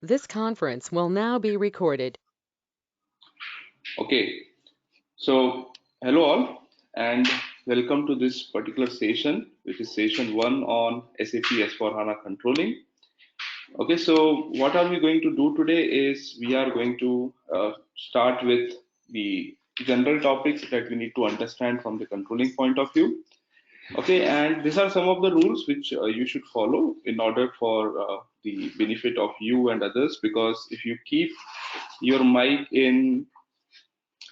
This conference will now be recorded. Okay, so hello all and welcome to this particular session, which is session 1 on SAP S/4HANA controlling. Okay, so what are we going to do today is we are going to start with the general topics that we need to understand from the controlling point of view. Okay, and these are some of the rules which you should follow in order for the benefit of you and others, because if you keep your mic in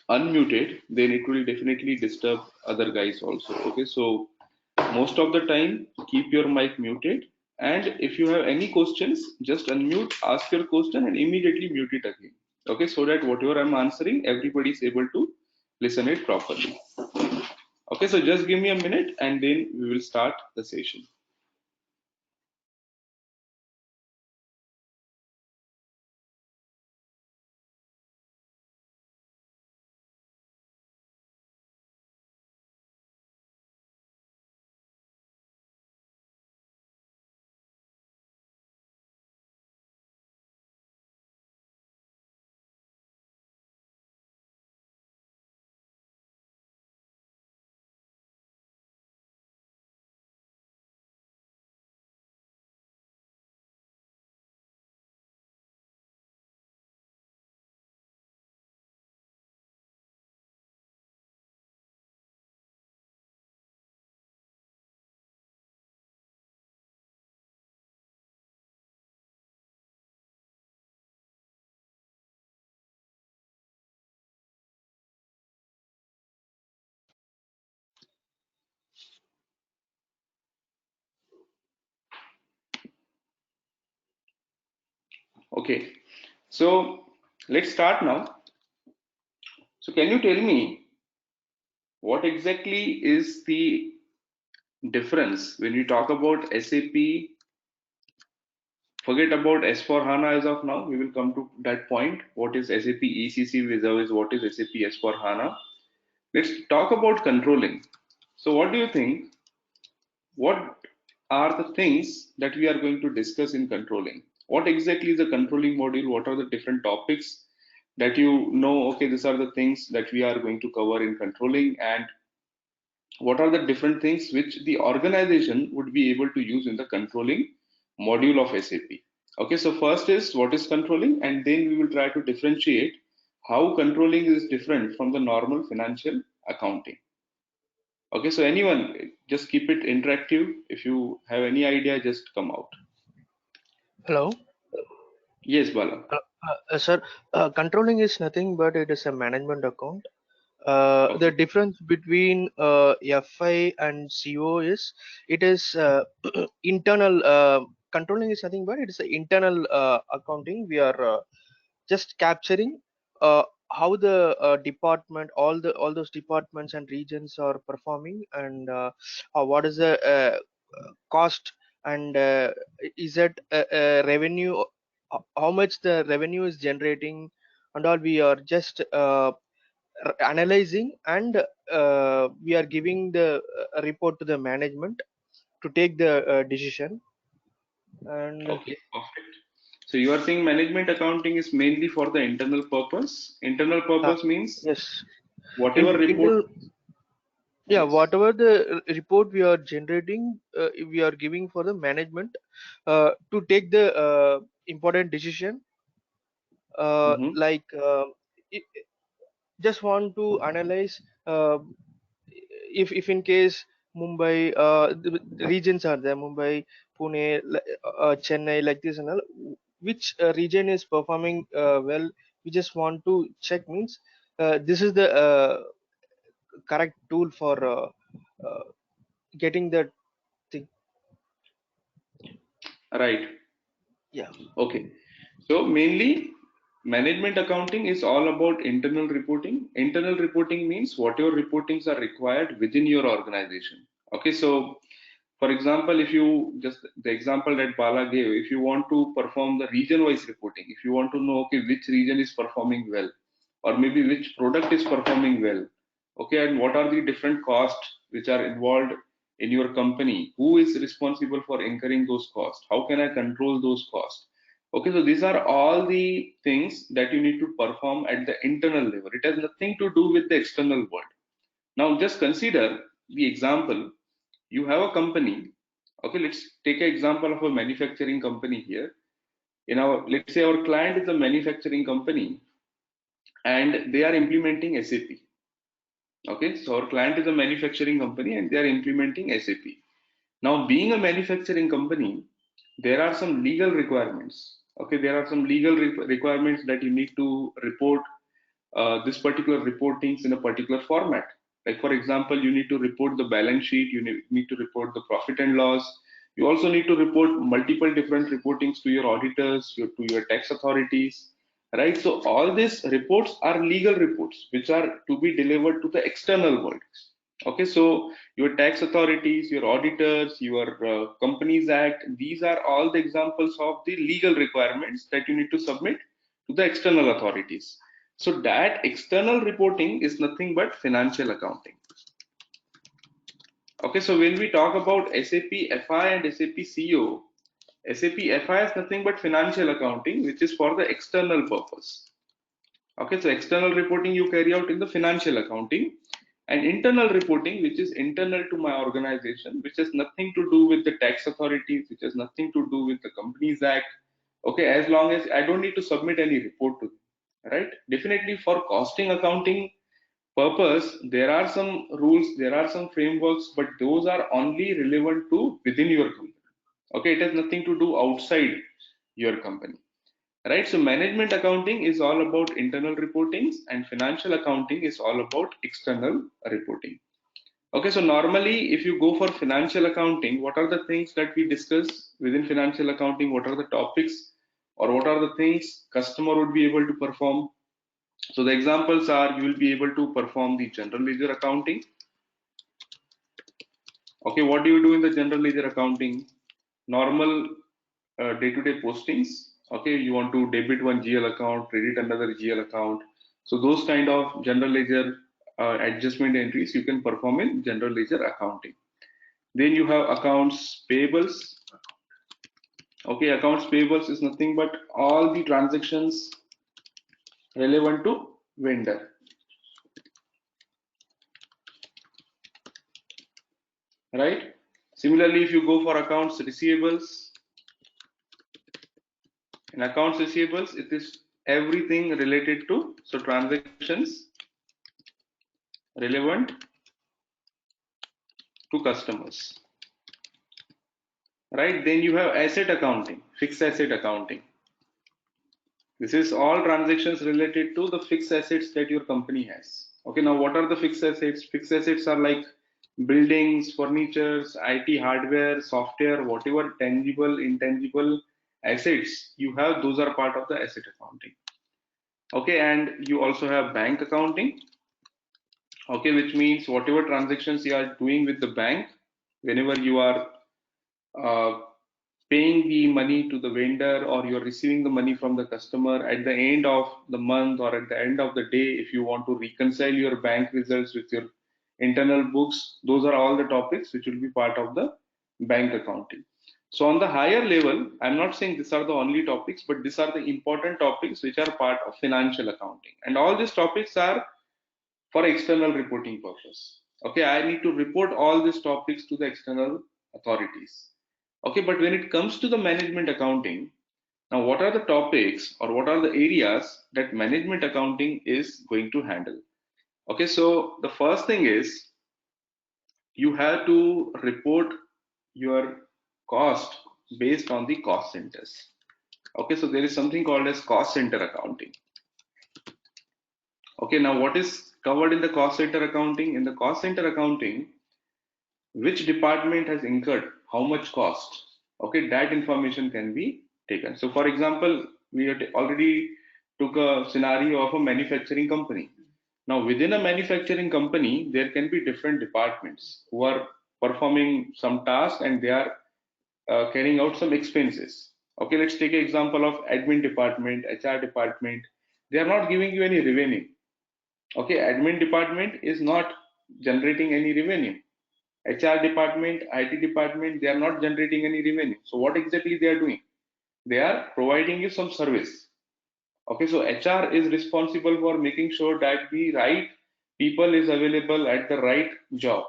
unmuted, then it will definitely disturb other guys also. Okay, so most of the time keep your mic muted, and if you have any questions, just unmute, ask your question and immediately mute it again. Okay, so that whatever I'm answering, everybody is able to listen it properly. Okay, so just give me a minute and then we will start the session. Okay, so let's start now. So can you tell me what exactly is the difference when we talk about SAP? Forget about S4HANA as of now. We will come to that point. What is SAP ECC vis-a-vis what is SAP S4HANA? Let's talk about controlling. So what do you think? What are the things that we are going to discuss in controlling? What exactly is the controlling module? What are the different topics that you know? Okay, these are the things that we are going to cover in controlling, and what are the different things which the organization would be able to use in the controlling module of SAP. Okay, so first is what is controlling, and then we will try to differentiate how controlling is different from the normal financial accounting. Okay, so anyone, just keep it interactive. If you have any idea, just come out. Hello, Yes, Bala. sir. Controlling is nothing but it is a management account. The Okay. difference between FI and CO is it is internal. Controlling is nothing but it is an internal accounting. We are just capturing how the department, all those departments and regions are performing, and what is the cost, and is it revenue, how much the revenue is generating, and all. We are just analyzing, and we are giving the report to the management to take the decision. And Okay, perfect. So you are saying management accounting is mainly for the internal purpose. Internal uh, purpose means yes, whatever report. internal. Yeah, Yes. whatever the report we are generating, we are giving for the management to take the important decision, Mm-hmm. like just want to analyze, if in case Mumbai, the regions are there, Mumbai, Pune, Chennai, like this and all, which region is performing well. We just want to check, means this is the correct tool for uh, getting that thing. Right. Yeah. Okay. So mainly management accounting is all about internal reporting. Internal reporting means whatever reportings are required within your organization. Okay. So for example, if you just the example that Bala gave, if you want to perform the region wise reporting, if you want to know, okay, which region is performing well, or maybe which product is performing well, okay, and what are the different costs which are involved in your company, who is responsible for incurring those costs, how can I control those costs, Okay, so these are all the things that you need to perform at the internal level. It has nothing to do with the external world. Now, just consider the example. You have a company. Okay, let's take an example of a manufacturing company here. Let's say our client is a manufacturing company and they are implementing SAP. Okay, so our client is a manufacturing company and they are implementing SAP. Now, being a manufacturing company, there are some legal requirements. Okay, there are some legal requirements that you need to report this particular reportings in a particular format. Like for example, you need to report the balance sheet, you need to report the profit and loss. You also need to report multiple different reportings to your auditors, to your tax authorities, right? So all these reports are legal reports, which are to be delivered to the external world. Okay, so your tax authorities, your auditors, your Companies Act, these are all the examples of the legal requirements that you need to submit to the external authorities. So that external reporting is nothing but financial accounting. Okay, so when we talk about SAP FI and SAP CO, SAP FI is nothing but financial accounting, which is for the external purpose. Okay, so external reporting you carry out in the financial accounting, and internal reporting, which is internal to my organization, which has nothing to do with the tax authorities, which has nothing to do with the Companies Act. Okay, as long as I don't need to submit any report to them, right? Definitely for costing accounting purpose, there are some rules, there are some frameworks, but those are only relevant to within your company. Okay, it has nothing to do outside your company, right? So management accounting is all about internal reportings and financial accounting is all about external reporting. Okay, so normally if you go for financial accounting, what are the things that we discuss within financial accounting? What are the topics or what are the things customer would be able to perform? So the examples are, you will be able to perform the general ledger accounting. Okay, what do you do in the general ledger accounting? Normal day-to-day postings. Okay, you want to debit one GL account, credit another GL account. So those kind of general ledger adjustment entries you can perform in general ledger accounting. Then you have accounts payables. Okay, accounts payables is nothing but all the transactions relevant to vendor. Right? Similarly, if you go for accounts receivables, in accounts receivables, it is everything related to transactions relevant to customers. Right? Then you have asset accounting, fixed asset accounting. This is all transactions related to the fixed assets that your company has. Okay, now what are the fixed assets? Fixed assets are like buildings, furnitures, IT hardware, software, whatever tangible, intangible assets you have, those are part of the asset accounting. Okay, and you also have bank accounting. Okay, which means whatever transactions you are doing with the bank, whenever you are uh, paying the money to the vendor or you're receiving the money from the customer at the end of the month or at the end of the day, if you want to reconcile your bank results with your internal books, those are all the topics which will be part of the bank accounting. So on the higher level, I'm not saying these are the only topics, but these are the important topics which are part of financial accounting, and all these topics are for external reporting purpose. Okay, I need to report all these topics to the external authorities. Okay, but when it comes to the management accounting, now what are the topics or what are the areas that management accounting is going to handle? Okay, so the first thing is you have to report your cost based on the cost centers. Okay, so there is something called as cost center accounting. Okay, now what is covered in the cost center accounting? In the cost center accounting, which department has incurred how much cost? Okay, that information can be taken. So for example, we already took a scenario of a manufacturing company. Now within a manufacturing company, there can be different departments who are performing some tasks and they are carrying out some expenses. Okay, let's take an example of admin department, HR department. They are not giving you any revenue. Okay, admin department is not generating any revenue. HR department, IT department, they are not generating any revenue. So what exactly they are doing? They are providing you some service. Okay, so HR is responsible for making sure that the right people is available at the right job,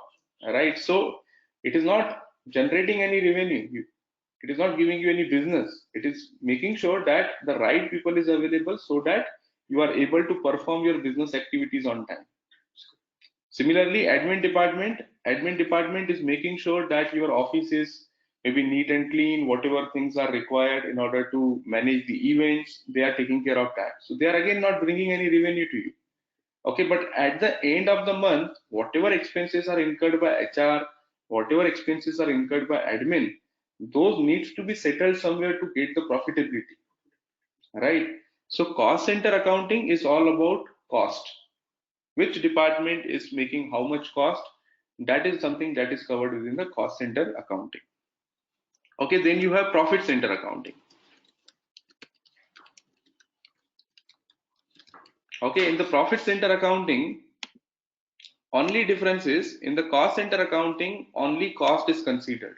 right? So it is not generating any revenue. It is not giving you any business. It is making sure that the right people is available so that you are able to perform your business activities on time. Similarly, admin department is making sure that your office is maybe neat and clean, whatever things are required in order to manage the events, they are taking care of that. So they are again not bringing any revenue to you. Okay, but at the end of the month, whatever expenses are incurred by HR, whatever expenses are incurred by admin, those needs to be settled somewhere to get the profitability, right? So cost center accounting is all about cost. Which department is making how much cost? That is something that is covered within the cost center accounting. Okay, then you have profit center accounting. Okay, in the profit center accounting, only difference is in the cost center accounting, only cost is considered.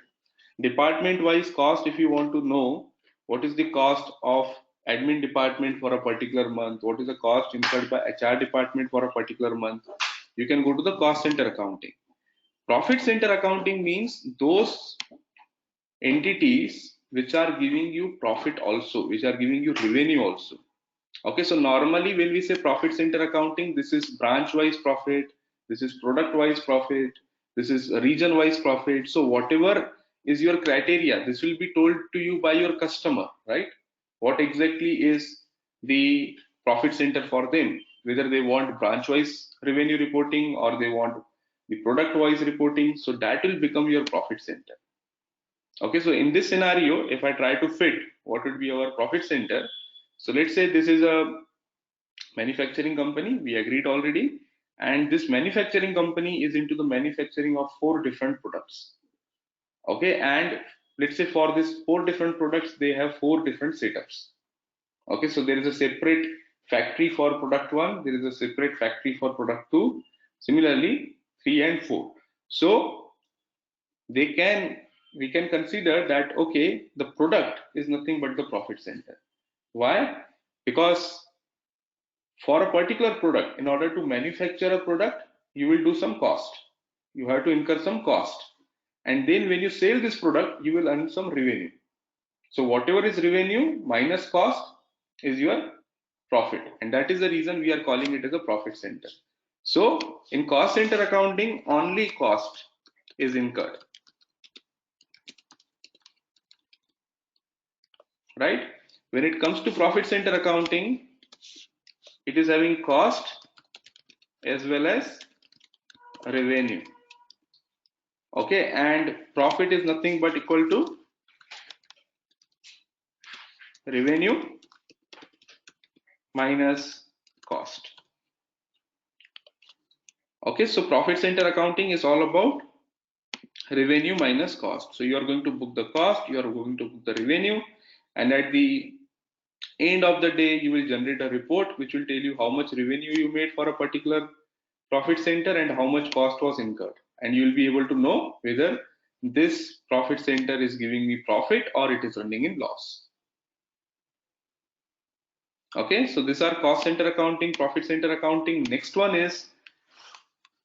Department wise cost, if you want to know what is the cost of admin department for a particular month, what is the cost incurred by HR department for a particular month, you can go to the cost center accounting. Profit center accounting means those entities which are giving you profit also, which are giving you revenue also. Okay, so normally when we say profit center accounting, this is branch wise profit, this is product wise profit, this is region wise profit. So whatever is your criteria, this will be told to you by your customer, right? What exactly is the profit center for them, whether they want branch wise revenue reporting or they want the product wise reporting. So that will become your profit center. Okay, so in this scenario, if I try to fit what would be our profit center, so let's say this is a manufacturing company, we agreed already, and this manufacturing company is into the manufacturing of 4 different products. Okay, and let's say for these 4 different products, they have 4 different setups. Okay, so there is a separate factory for product 1, there is a separate factory for product 2, similarly 3 and 4. So they can we can consider that okay, the product is nothing but the profit center. Why? Because for a particular product, in order to manufacture a product, you will do some cost, you have to incur some cost, and then when you sell this product, you will earn some revenue. So whatever is revenue minus cost is your profit, and that is the reason we are calling it as a profit center. So in cost center accounting, only cost is incurred, right? When it comes to profit center accounting, it is having cost as well as revenue. Okay, and profit is nothing but equal to revenue minus cost. Okay, so profit center accounting is all about revenue minus cost. So you are going to book the cost, you are going to book the revenue, and at the end of the day, you will generate a report which will tell you how much revenue you made for a particular profit center and how much cost was incurred. And you will be able to know whether this profit center is giving me profit or it is running in loss. Okay, so these are cost center accounting, profit center accounting. Next one is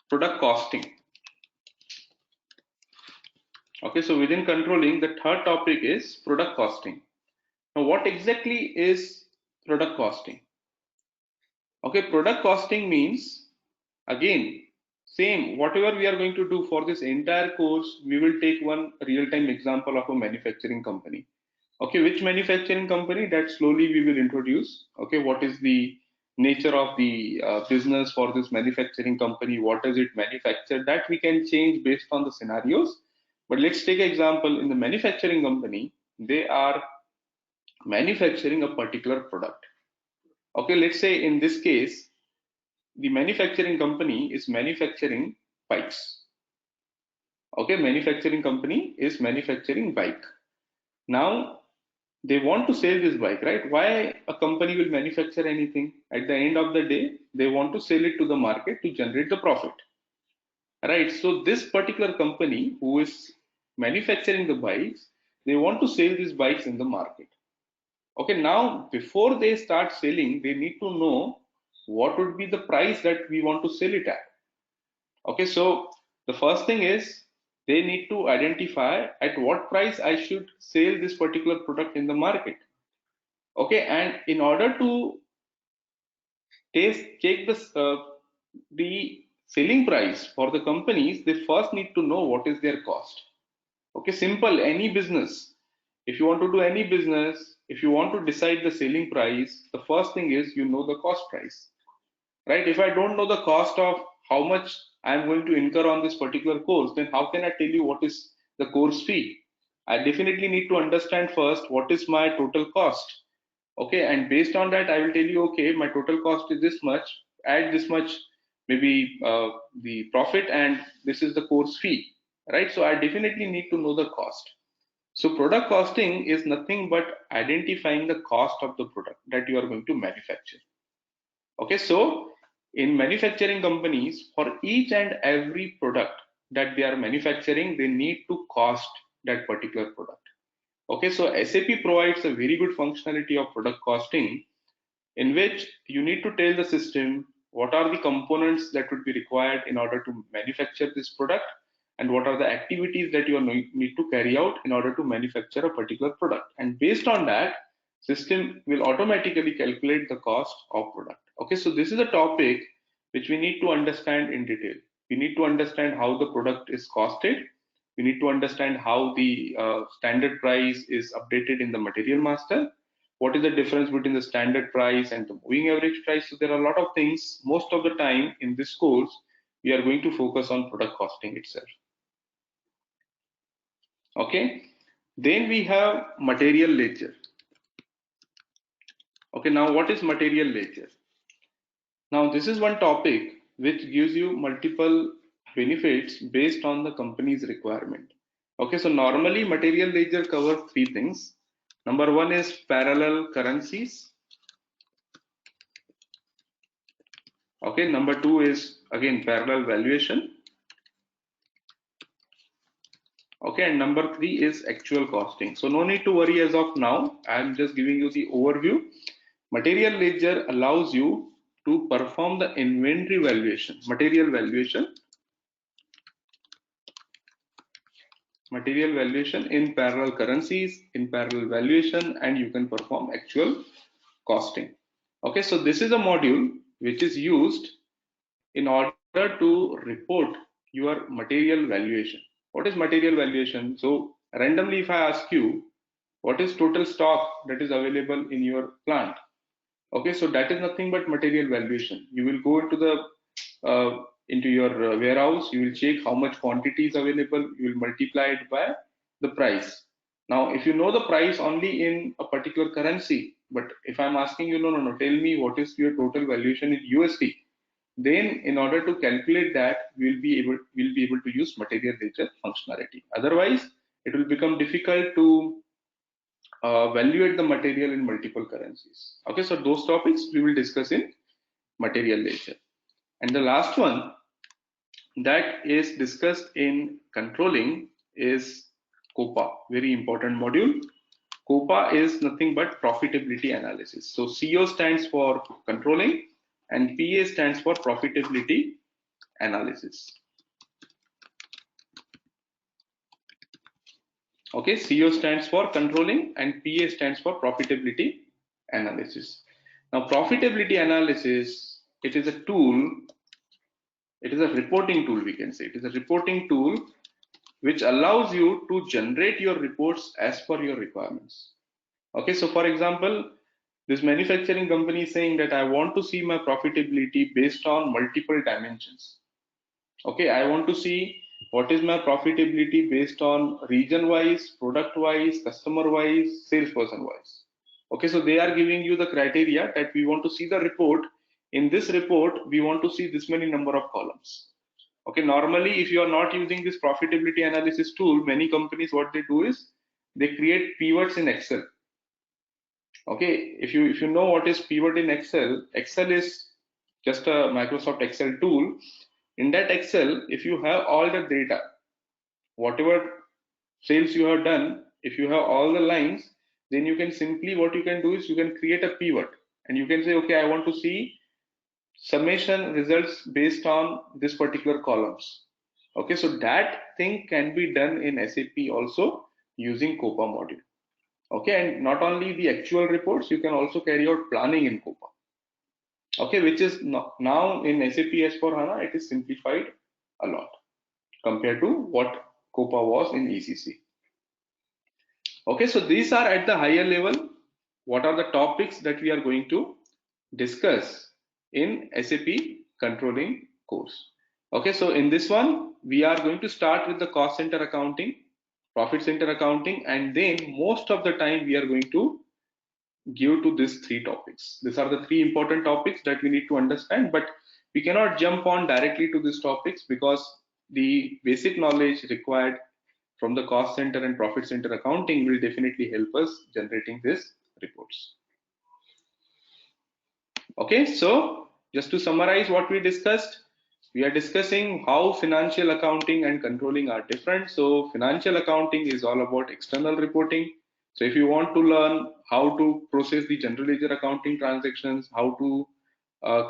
product costing. Okay, so within controlling, the third topic is product costing. Now, what exactly is product costing? Okay, product costing means, again, same, whatever we are going to do for this entire course, we will take one real-time example of a manufacturing company. Okay, which manufacturing company? That slowly we will introduce. Okay, what is the nature of the business for this manufacturing company? What does it manufacture? That we can change based on the scenarios. But let's take an example. In the manufacturing company, they are manufacturing a particular product. Okay, let's say in this case, the manufacturing company is manufacturing bikes. Okay, manufacturing company is manufacturing bike. Now they want to sell this bike, right? Why a company will manufacture anything? At the end of the day, they want to sell it to the market to generate the profit, right? So this particular company who is manufacturing the bikes, they want to sell these bikes in the market. Okay, now before they start selling, they need to know what would be the price that we want to sell it at. Okay, so the first thing is they need to identify at what price I should sell this particular product in the market. Okay, and in order to take this the selling price for the companies, they first need to know what is their cost. Okay, simple, any business. If you want to do any business, if you want to decide the selling price, the first thing is you know the cost price, right? If I don't know the cost of how much I'm going to incur on this particular course, then how can I tell you what is the course fee? I definitely need to understand first what is my total cost. Okay, and based on that, I will tell you, okay, my total cost is this much, add this much, maybe the profit, and this is the course fee, right? So I definitely need to know the cost. So product costing is nothing but identifying the cost of the product that you are going to manufacture. Okay, so in manufacturing companies, for each and every product that they are manufacturing, they need to cost that particular product. Okay, so SAP provides a very good functionality of product costing in which you need to tell the system what are the components that would be required in order to manufacture this product and what are the activities that you need to carry out in order to manufacture a particular product, and based on that system will automatically calculate the cost of product. Okay, so this is a topic which we need to understand in detail. We need to understand how the product is costed. We need to understand how the standard price is updated in the material master. What is the difference between the standard price and the moving average price? So there are a lot of things. Most of the time in this course, we are going to focus on product costing itself. Okay. Then we have material ledger. Okay. Now what is material ledger? Now this is one topic which gives you multiple benefits based on the company's requirement. Okay. So normally material ledger covers three things. Number one is parallel currencies. Okay, number two is again parallel valuation. Okay, and number three is actual costing. So no need to worry as of now. I'm just giving you the overview. Material ledger allows you to perform the inventory valuation, material valuation in parallel currencies, in parallel valuation, and you can perform actual costing. Okay, so this is a module which is used in order to report your material valuation. What is material valuation? So randomly if I ask you what is total stock that is available in your plant, okay, so that is nothing but material valuation. You will go into the into your warehouse, you will check how much quantity is available, you will multiply it by the price. Now if you know the price only in a particular currency, but if I'm asking you, no, tell me what is your total valuation in USD, then in order to calculate that we'll be able to use material ledger functionality. Otherwise it will become difficult to valuate the material in multiple currencies. Okay, so those topics we will discuss in material ledger. And the last one that is discussed in controlling is COPA, very important module. COPA is nothing but profitability analysis. So CO stands for controlling and PA stands for profitability analysis. Okay, CO stands for controlling and PA stands for profitability analysis. Now profitability analysis, it is a tool, it is a reporting tool, we can say. It is a reporting tool which allows you to generate your reports as per your requirements. Okay, so for example, this manufacturing company is saying that I want to see my profitability based on multiple dimensions. Okay, I want to see what is my profitability based on region wise, product wise, customer wise, salesperson wise. Okay, so they are giving you the criteria that we want to see the report. In this report, we want to see this many number of columns. Okay, normally if you are not using this profitability analysis tool, many companies what they do is they create pivots in Excel. Okay, if you know what is pivot in Excel, Excel is just a Microsoft Excel tool. In that Excel, if you have all the data, whatever sales you have done, if you have all the lines, then you can simply, what you can do is you can create a pivot and you can say, okay, I want to see summation results based on this particular columns. Okay, so that thing can be done in SAP also using COPA module. Okay, and not only the actual reports, you can also carry out planning in COPA. Okay, which is now in SAP S4HANA, it is simplified a lot compared to what COPA was in ECC. Okay, so these are at the higher level. What are the topics that we are going to discuss in SAP controlling course? Okay, so in this one, we are going to start with the cost center accounting, profit center accounting, and then most of the time we are going to give to these three topics. These are the three important topics that we need to understand, but we cannot jump on directly to these topics because the basic knowledge required from the cost center and profit center accounting will definitely help us generating these reports. Okay, so just to summarize what we discussed, we are discussing how financial accounting and controlling are different. So financial accounting is all about external reporting. So if you want to learn how to process the general ledger accounting transactions, how to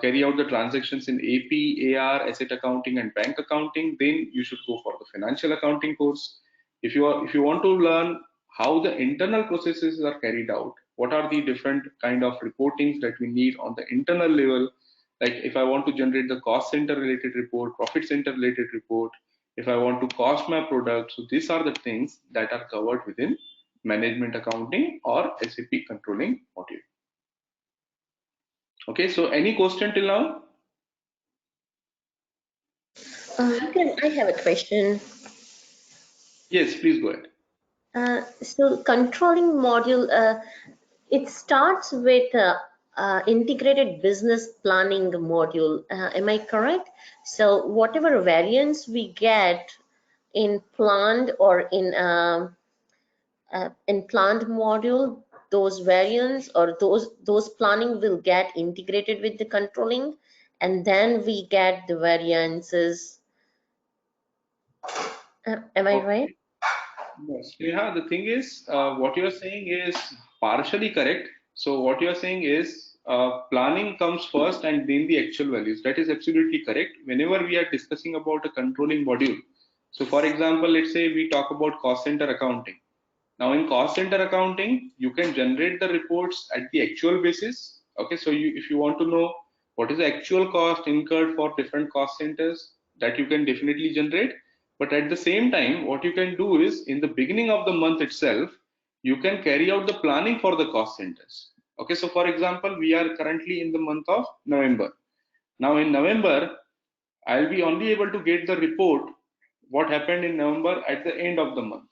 carry out the transactions in AP, AR, asset accounting, and bank accounting, then you should go for the financial accounting course. If you want to learn how the internal processes are carried out, what are the different kind of reportings that we need on the internal level, like if I want to generate the cost center related report, profit center related report, if I want to cost my product, so these are the things that are covered within management accounting or SAP controlling module. Okay, so any question till now? I have a question. Yes, please go ahead. So controlling module, it starts with integrated business planning module. Am I correct? So whatever variance we get in planned or in planned module, those variants or those planning will get integrated with the controlling, and then we get the variances. Am I right? Yes. Yeah, the thing is, what you're saying is partially correct. So what you're saying is planning comes first and then the actual values. That is absolutely correct. Whenever we are discussing about a controlling module, so for example, let's say we talk about cost center accounting. Now in cost center accounting, you can generate the reports at the actual basis. Okay, so if you want to know what is the actual cost incurred for different cost centers, that you can definitely generate. But at the same time, what you can do is in the beginning of the month itself, you can carry out the planning for the cost centers. Okay, so for example, we are currently in the month of November. Now in November, I'll be only able to get the report what happened in November at the end of the month.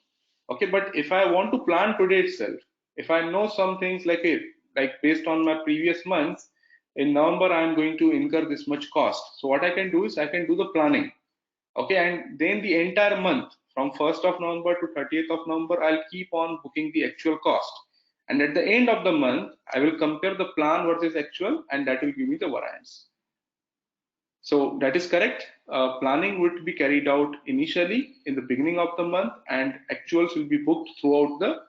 Okay, but if I want to plan today itself, if I know some things like based on my previous months, in November I am going to incur this much cost. So what I can do is I can do the planning. Okay, and then the entire month from 1st of November to 30th of November, I'll keep on booking the actual cost. And at the end of the month, I will compare the plan versus actual, and that will give me the variance. So that is correct. Planning would be carried out initially in the beginning of the month and actuals will be booked throughout the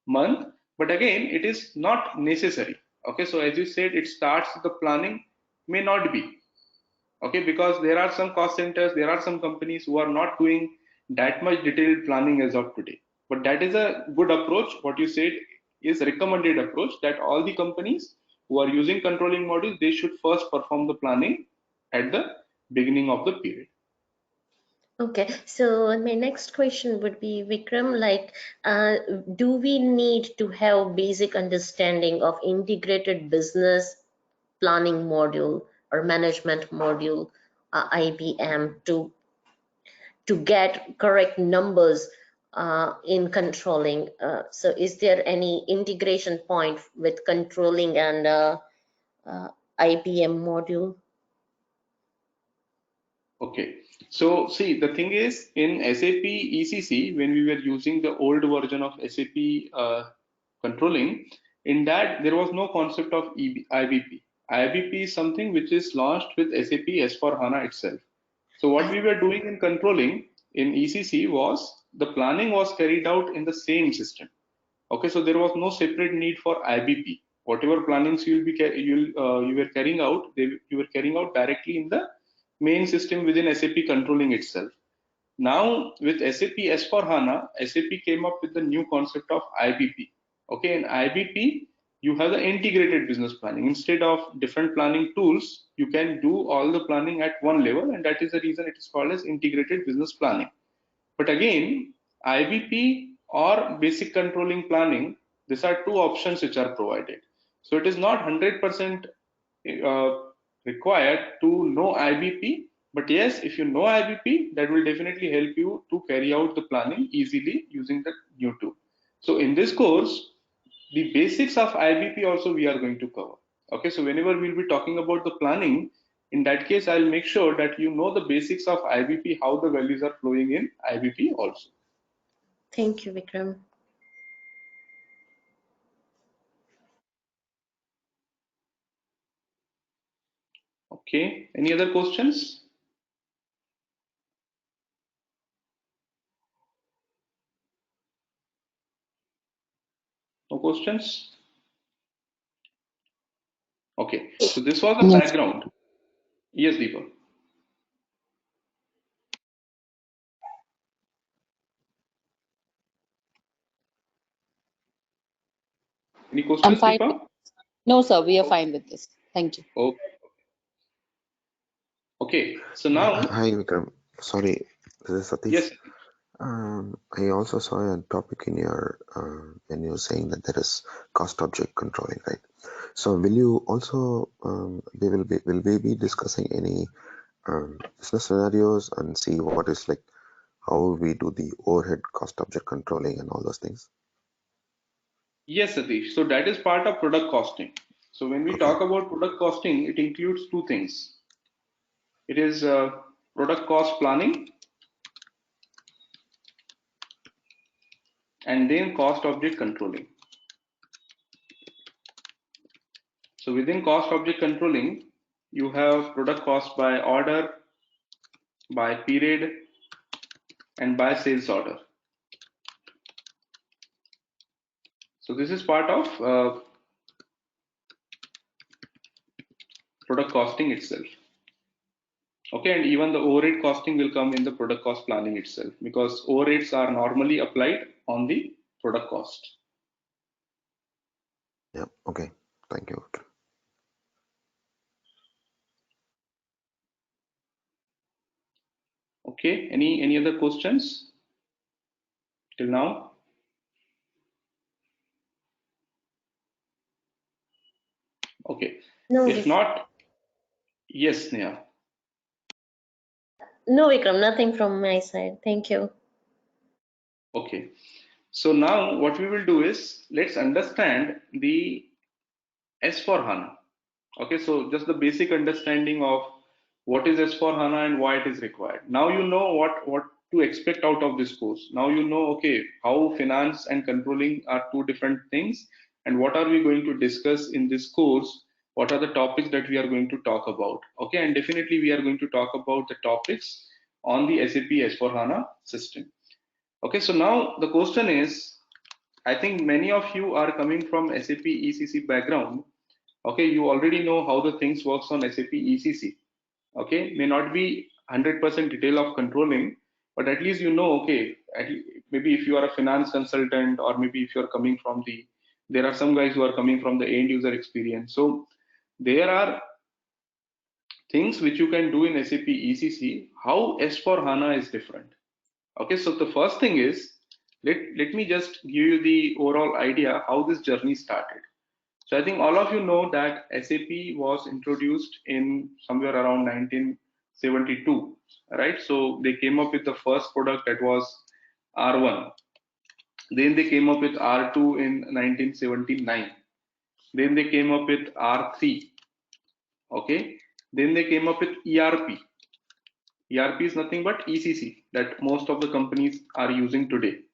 month. But again, it is not necessary. Okay, so as you said, it starts the planning, may not be. Okay, because there are some cost centers, there are some companies who are not doing that much detailed planning as of today. But that is a good approach. What you said is recommended approach that all the companies who are using controlling modules, they should first perform the planning at the beginning of the period. Okay, so my next question would be, Vikram, like, do we need to have basic understanding of integrated business planning module or management module, IBM, to get correct numbers in controlling? So is there any integration point with controlling and IBM module? Okay, so see, the thing is in SAP ECC, when we were using the old version of SAP controlling, in that there was no concept of IBP. IBP is something which is launched with SAP S4HANA itself. So what we were doing in controlling in ECC was the planning was carried out in the same system. Okay, so there was no separate need for IBP. Whatever plannings you were carrying out, you were carrying out directly in the main system within SAP Controlling itself. Now with SAP S/4HANA, SAP came up with the new concept of IBP. Okay, in IBP, you have the integrated business planning. Instead of different planning tools, you can do all the planning at one level, and that is the reason it is called as integrated business planning. But again, IBP or basic controlling planning, these are two options which are provided. So it is not 100% required to know IBP, but yes, if you know IBP, that will definitely help you to carry out the planning easily using the new tool. So in this course, the basics of IBP also we are going to cover. Okay, so whenever we'll be talking about the planning, in that case, I'll make sure that you know the basics of IBP, how the values are flowing in IBP also. Thank you, Vikram. Okay, any other questions? No questions? Okay, so this was the Yes. background. Yes, Deepa. Any I'm questions, fine. Deepa? No, sir, we are Okay. fine with this. Thank you. Okay, so now, Hi Vikram, sorry, this is Satish. yes, I also saw a topic in your when you were saying that there is cost object controlling, right? So will you also will we be discussing any business scenarios and see what is like how we do the overhead cost object controlling and all those things? yes, Satish. So that is part of product costing. So when we Okay, talk about product costing, it includes two things. It is product cost planning and then cost object controlling. So within cost object controlling, you have product cost by order, by period, and by sales order. So this is part of product costing itself. Okay, and even the overhead costing will come in the product cost planning itself because overheads are normally applied on the product cost. yeah, okay, thank you. Okay, any other questions till now? Okay, No, if not, yes, Neha. no, Vikram, nothing from my side. Thank you. Okay, so now what we will do is let's understand the S/4HANA. Okay, so just the basic understanding of what is S/4HANA and why it is required. Now you know what to expect out of this course. Now you know, okay, how finance and controlling are two different things, and what are we going to discuss in this course? What are the topics that we are going to talk about? Okay, and definitely we are going to talk about the topics on the SAP S/4HANA system. Okay, so now the question is, I think many of you are coming from SAP ECC background. Okay, you already know how the things works on SAP ECC. Okay, may not be 100% detail of controlling, but at least you know, okay, maybe if you are a finance consultant or maybe if you are coming from there are some guys who are coming from the end user experience. So there are things which you can do in SAP ECC, how S/4HANA is different. Okay, so the first thing is, let me just give you the overall idea how this journey started. So I think all of you know that SAP was introduced in somewhere around 1972, right? So they came up with the first product that was R1. Then they came up with R2 in 1979. Then they came up with R3. Okay. Then they came up with ERP. ERP is nothing but ECC that most of the companies are using today,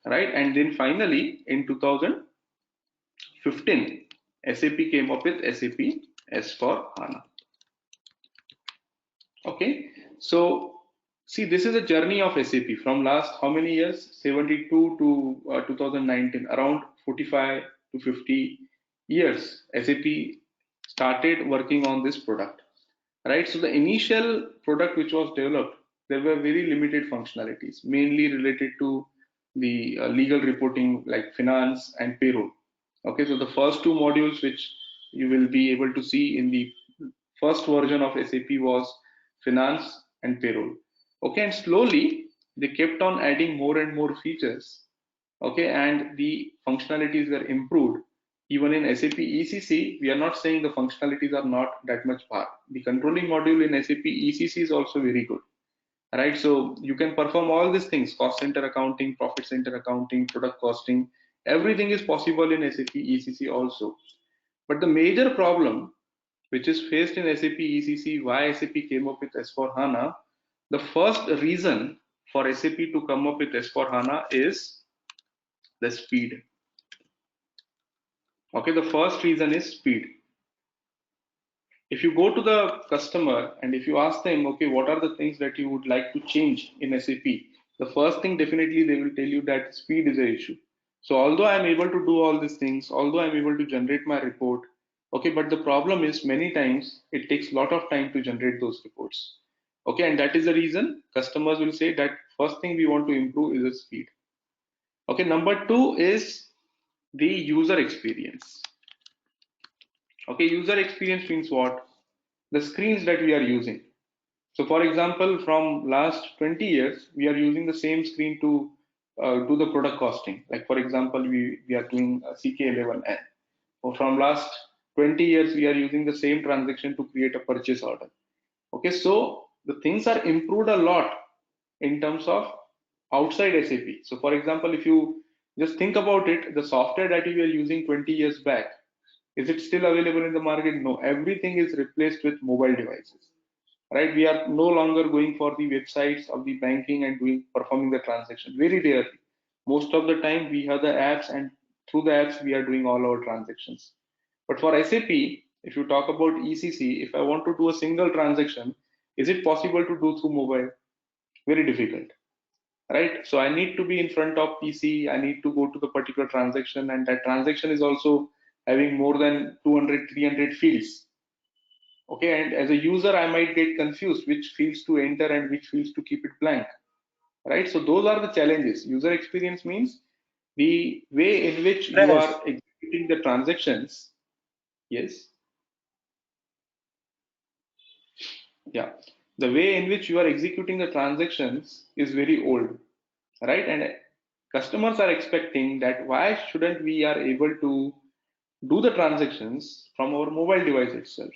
right? And then finally in 2015, SAP came up with SAP S/4HANA. Okay, so see, this is a journey of SAP from last how many years? 72 to 2019, around 45 to 50 years, SAP started working on this product, right? So the initial product which was developed, there were very limited functionalities, mainly related to the legal reporting like finance and payroll. Okay, so the first two modules which you will be able to see in the first version of SAP was finance and payroll. Okay, and slowly they kept on adding more and more features. Okay, and the functionalities were improved. Even in SAP ECC, we are not saying the functionalities are not that much far. The controlling module in SAP ECC is also very good, right? So you can perform all these things: cost center accounting, profit center accounting, product costing. Everything is possible in SAP ECC also. But the major problem which is faced in SAP ECC, why SAP came up with S4HANA, the first reason for SAP to come up with S4HANA is the speed. Okay, the first reason is speed. If you go to the customer and if you ask them, okay, what are the things that you would like to change in SAP, the first thing definitely they will tell you that speed is an issue. So although I'm able to do all these things, although I'm able to generate my report, okay, but the problem is many times it takes a lot of time to generate those reports. Okay, and that is the reason customers will say that first thing we want to improve is the speed. Okay, number two is the user experience. Okay, user experience means what? The screens that we are using. So for example, from last 20 years, we are using the same screen to do the product costing. Like for example, we are doing CK11N. Or from last 20 years, we are using the same transaction to create a purchase order. Okay, so the things are improved a lot in terms of outside SAP. So for example, if you just think about it, the software that you were using 20 years back, is it still available in the market? No, everything is replaced with mobile devices, right? We are no longer going for the websites of the banking and performing the transaction. Very rarely. Most of the time we have the apps, and through the apps we are doing all our transactions. But for SAP, if you talk about ECC, if I want to do a single transaction, is it possible to do through mobile? Very difficult, right? So I need to be in front of PC, I need to go to the particular transaction, and that transaction is also having more than 200, 300 fields. Okay, and as a user, I might get confused which fields to enter and which fields to keep it blank, right? So those are the challenges. User experience means the way in which you Yes. are executing the transactions. Yes. Yeah. The way in which you are executing the transactions is very old, right? And customers are expecting that why shouldn't we are able to do the transactions from our mobile device itself?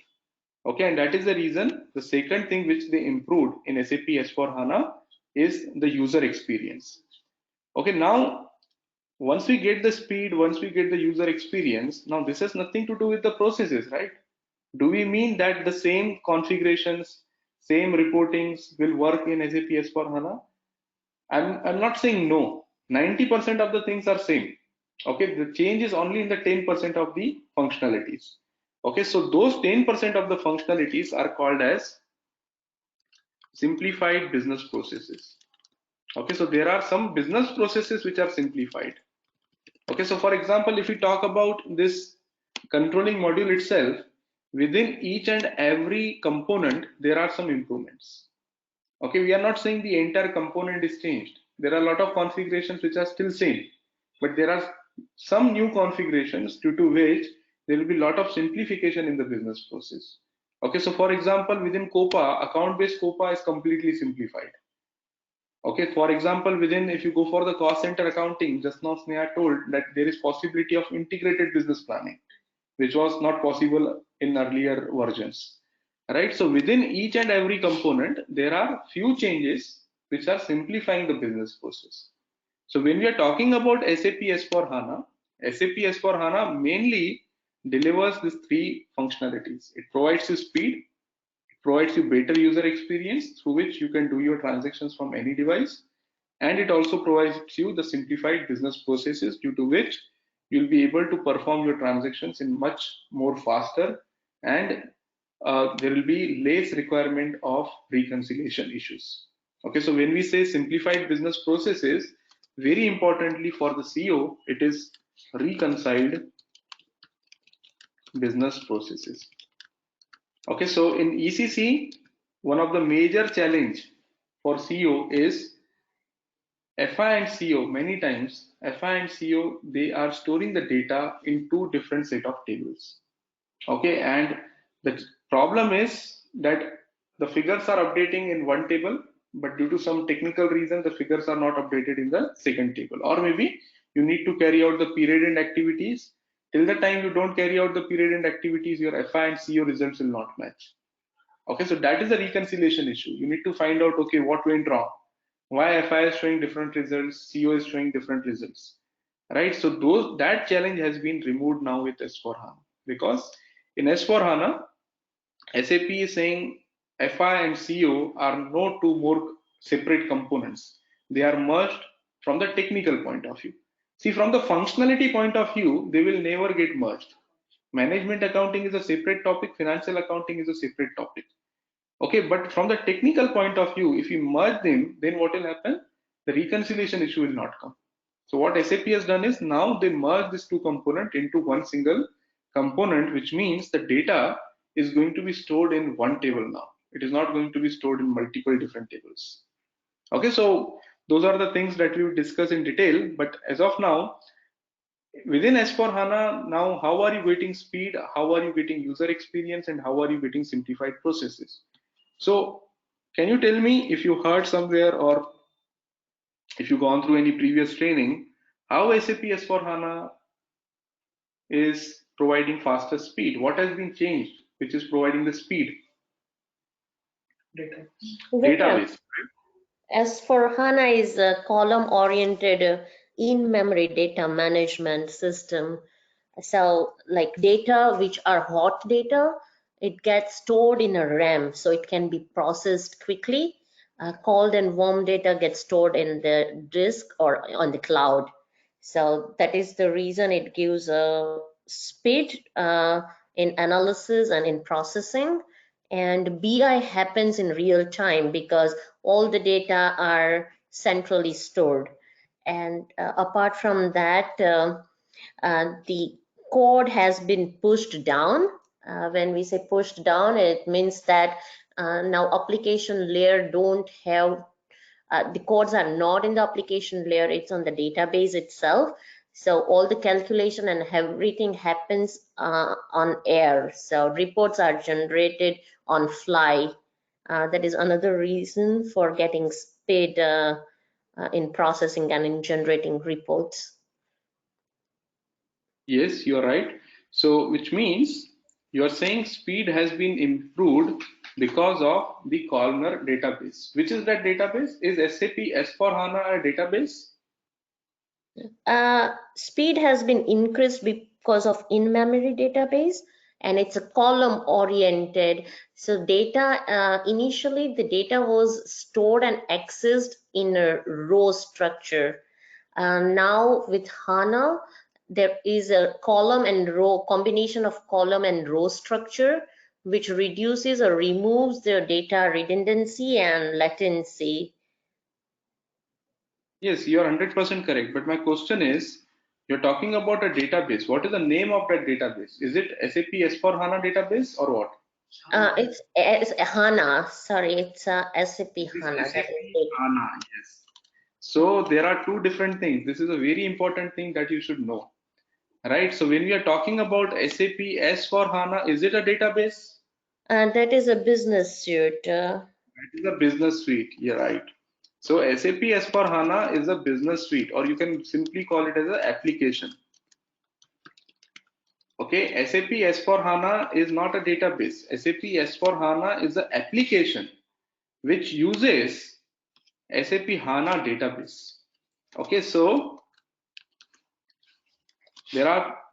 Okay, and that is the reason the second thing which they improved in SAP S4HANA is the user experience. Okay, now once we get the speed, once we get the user experience, now this has nothing to do with the processes, right? Do we mean that the same configurations, same reportings will work in SAP S4HANA? I'm not saying no. 90% of the things are same. Okay, the change is only in the 10% of the functionalities. Okay, so those 10% of the functionalities are called as simplified business processes. Okay, so there are some business processes which are simplified. Okay, so for example, if we talk about this controlling module itself, within each and every component, there are some improvements. Okay, we are not saying the entire component is changed. There are a lot of configurations which are still same, but there are some new configurations due to which there will be a lot of simplification in the business process. Okay, so for example, within COPA, account-based COPA is completely simplified. Okay, for example, within, if you go for the cost center accounting, just now Sneha told that there is possibility of integrated business planning, which was not possible in earlier versions, right? So within each and every component, there are few changes which are simplifying the business process. So when we are talking about SAP S4HANA, SAP S4HANA mainly delivers these three functionalities. It provides you speed, provides you better user experience through which you can do your transactions from any device, and it also provides you the simplified business processes due to which you'll be able to perform your transactions in much more faster, and there will be less requirement of reconciliation issues. Okay, so when we say simplified business processes, very importantly for the CEO, it is reconciled business processes. Okay, so in ECC, one of the major challenge for CO is FI and CO. Many times FI and CO, they are storing the data in two different set of tables. Okay, and the problem is that the figures are updating in one table, but due to some technical reason the figures are not updated in the second table, or maybe you need to carry out the period end activities. Till the time you don't carry out the period end activities, your FI and CO results will not match. Okay, so that is a reconciliation issue. You need to find out, okay, what went wrong, why FI is showing different results, CO is showing different results, right? So that challenge has been removed now with S4HANA, because in S4HANA, SAP is saying FI and CO are no two more separate components. They are merged from the technical point of view. See, from the functionality point of view, they will never get merged. Management accounting is a separate topic, financial accounting is a separate topic. Okay, but from the technical point of view, if you merge them, then what will happen? The reconciliation issue will not come. So what SAP has done is now they merge these two components into one single component, which means the data is going to be stored in one table now. It is not going to be stored in multiple different tables. Okay, so those are the things that we will discuss in detail. But as of now, within S4HANA, now how are you getting speed? How are you getting user experience? And how are you getting simplified processes? So can you tell me, if you heard somewhere or if you've gone through any previous training, how SAP S4HANA is providing faster speed? What has been changed which is providing the speed? Database. S/4HANA is a column-oriented in-memory data management system. So like data which are hot data, it gets stored in a RAM, so it can be processed quickly. Cold and warm data gets stored in the disk or on the cloud. So that is the reason it gives a speed in analysis and in processing. And BI happens in real time because all the data are centrally stored. And apart from that, the code has been pushed down. When we say pushed down, it means that now application layer don't have, the codes are not in the application layer, it's on the database itself. So all the calculation and everything happens on air. So reports are generated on fly. That is another reason for getting speed in processing and in generating reports. Yes, you're right. So which means you're saying speed has been improved because of the Columnar database. Which is that database? Is SAP S4HANA a database? Speed has been increased because of in-memory database, and it's a column oriented. So data, initially the data was stored and accessed in a row structure. Now with HANA, there is a column and row, combination of column and row structure, which reduces or removes the data redundancy and latency. Yes, you are 100% correct. But my question is, you're talking about a database. What is the name of that database? Is it SAP S4HANA database or what? It's HANA. Sorry, it's SAP HANA. SAP HANA, yes. So there are two different things. This is a very important thing that you should know. Right. So when we are talking about SAP S4HANA, is it a database? That is a business suite. That is a business suite. You're right. So SAP S4HANA is a business suite, or you can simply call it as an application. Okay, SAP S4HANA is not a database. SAP S4HANA is an application which uses SAP HANA database. Okay, so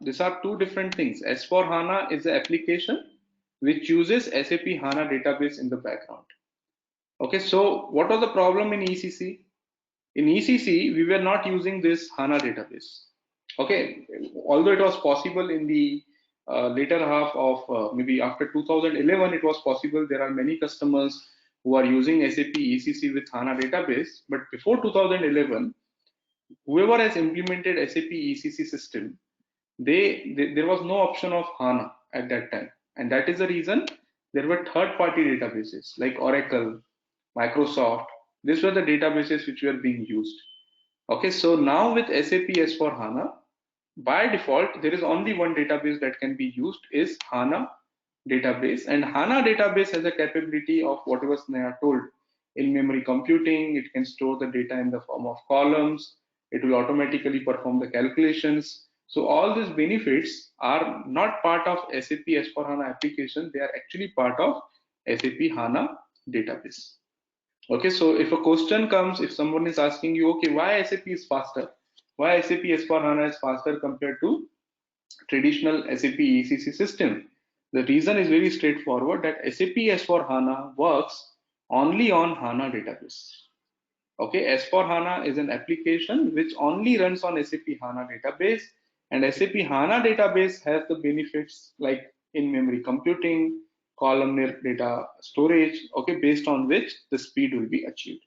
these are two different things. S4HANA is an application which uses SAP HANA database in the background. Okay, so what was the problem in ECC? In ECC, we were not using this HANA database. Okay, although it was possible in the later half of maybe after 2011, it was possible. There are many customers who are using SAP ECC with HANA database, but before 2011, whoever has implemented SAP ECC system, there was no option of HANA at that time, and that is the reason there were third-party databases like Oracle, Microsoft. These were the databases which were being used. Okay, so now with SAP S4 HANA, by default, there is only one database that can be used is HANA database, and HANA database has a capability of whatever Sneha told. In memory computing, it can store the data in the form of columns. It will automatically perform the calculations. So all these benefits are not part of SAP S4 HANA application. They are actually part of SAP HANA database. Okay, so if a question comes, if someone is asking you, okay, why SAP is faster? Why SAP S4 HANA is faster compared to traditional SAP ECC system? The reason is very straightforward, that SAP S4 HANA works only on HANA database. Okay, S4 HANA is an application which only runs on SAP HANA database, and SAP HANA database has the benefits like in-memory computing, columnar data storage, okay, based on which the speed will be achieved.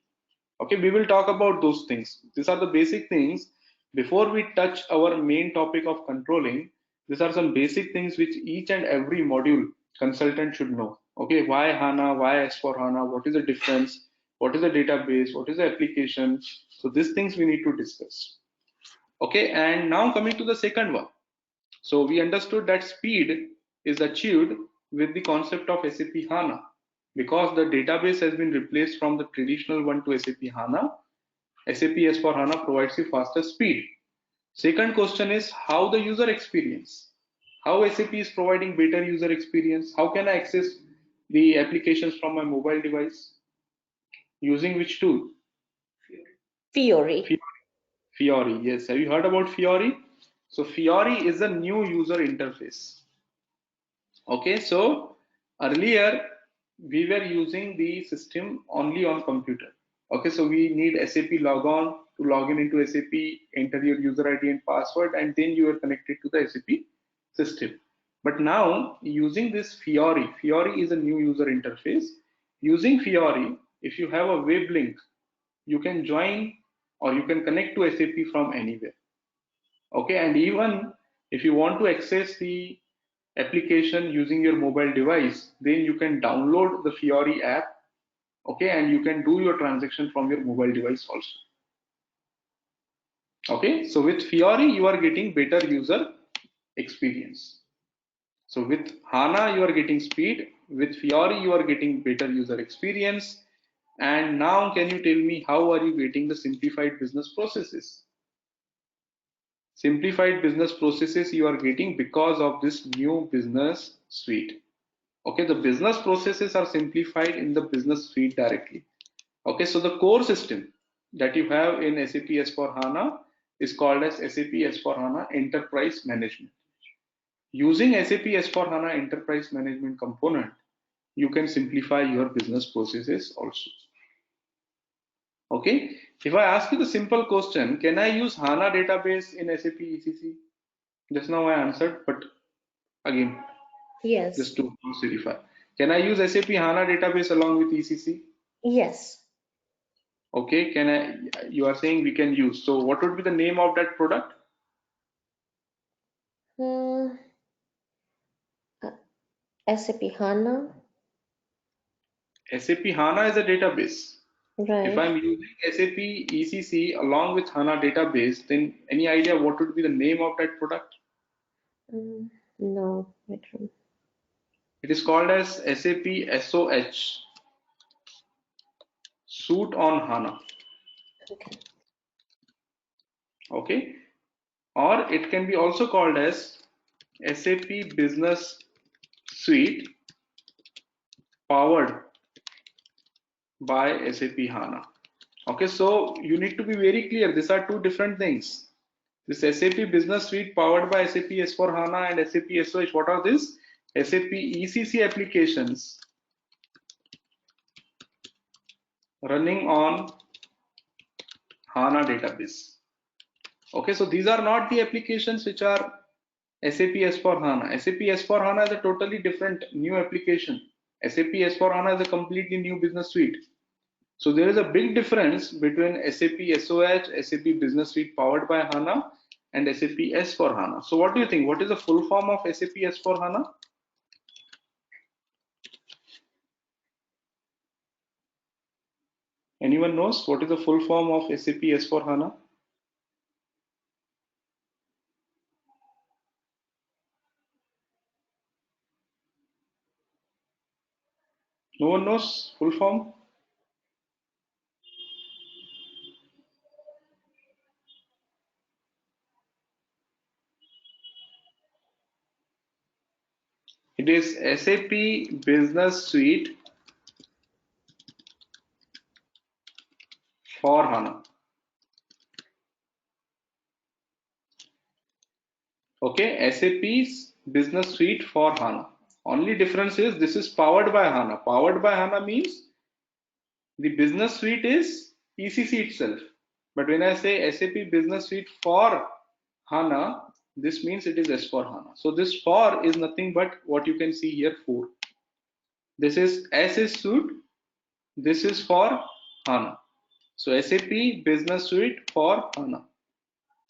Okay, we will talk about those things. These are the basic things. Before we touch our main topic of controlling, these are some basic things which each and every module consultant should know. Okay, why HANA, why S4 HANA, what is the difference, what is the database, what is the application. So these things we need to discuss. Okay, and now coming to the second one. So we understood that speed is achieved with the concept of SAP HANA. Because the database has been replaced from the traditional one to SAP HANA, SAP S4 HANA provides you faster speed. Second question is how the user experience. How SAP is providing better user experience? How can I access the applications from my mobile device? Using which tool? Fiori. Fiori, yes. Have you heard about Fiori? So Fiori is a new user interface. Okay, so earlier we were using the system only on computer. Okay, so we need SAP logon to log in into SAP, enter your user ID and password, and then you are connected to the SAP system. But now using this Fiori, Fiori is a new user interface. Using Fiori, if you have a web link, you can join or you can connect to SAP from anywhere. Okay, and even if you want to access the application using your mobile device, then you can download the Fiori app, okay, and you can do your transaction from your mobile device also. Okay, so with Fiori you are getting better user experience. So with HANA you are getting speed, with Fiori you are getting better user experience. And now can you tell me how are you getting the simplified business processes? Simplified business processes you are getting because of this new business suite. Okay, the business processes are simplified in the business suite directly. Okay, so the core system that you have in SAP S4 HANA is called as SAP S4 HANA Enterprise Management. Using SAP S4 HANA Enterprise Management component, you can simplify your business processes also. Okay, if I ask you the simple question, can I use HANA database in SAP ECC? Just now I answered, but again, Yes. just to clarify, can I use SAP HANA database along with ECC? Yes. Okay, can I? You are saying we can use. So what would be the name of that product? SAP HANA. SAP HANA is a database. Right. If I'm using SAP ECC along with HANA database, then any idea what would be the name of that product? No, Vikram. It is called as SAP SOH, Suite on HANA. Okay. Okay, or it can be also called as SAP Business Suite powered by SAP HANA. Okay, so you need to be very clear. These are two different things. This SAP Business Suite powered by SAP S4 HANA and SAP SOH. What are these? SAP ECC applications running on HANA database. Okay, so these are not the applications which are SAP S4 HANA. SAP S4 HANA is a totally different new application. SAP S4 HANA is a completely new business suite. So there is a big difference between SAP SOH, SAP Business Suite powered by HANA, and SAP S/4HANA. So what do you think? What is the full form of SAP S/4HANA? Anyone knows what is the full form of SAP S/4HANA? No one knows full form? It is SAP Business Suite for HANA. Okay, SAP's Business Suite for HANA. Only difference is this is powered by HANA. Powered by HANA means the Business Suite is ECC itself. But when I say SAP Business Suite for HANA, this means it is S for HANA. So this for is nothing but what you can see here, for. This is S is suite, this is for HANA. So SAP Business Suite for HANA.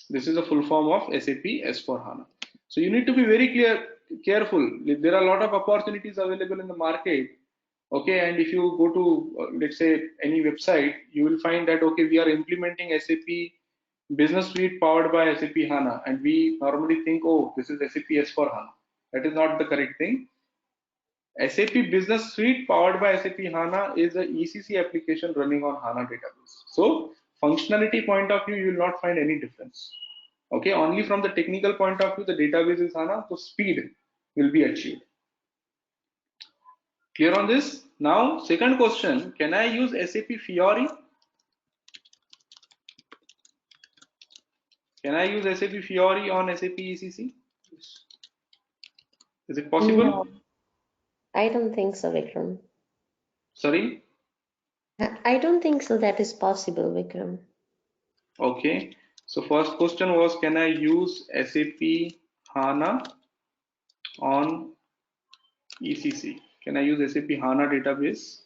This is a full form of SAP S/4HANA. So you need to be very careful. There are a lot of opportunities available in the market. Okay, and if you go to let's say any website, you will find that okay, we are implementing SAP Business Suite powered by SAP HANA, and we normally think, oh, this is SAP S/4HANA. That is not the correct thing. SAP Business Suite powered by SAP HANA is an ECC application running on HANA database. So functionality point of view, you will not find any difference. Okay, only from the technical point of view, the database is HANA, so speed will be achieved. Clear on this? Now, second question, can I use SAP Fiori? Can I use SAP Fiori on SAP ECC? Is it possible? No, I don't think so, Vikram. Sorry? I don't think so that is possible, Vikram. Okay. So first question was, can I use SAP HANA on ECC? Can I use SAP HANA database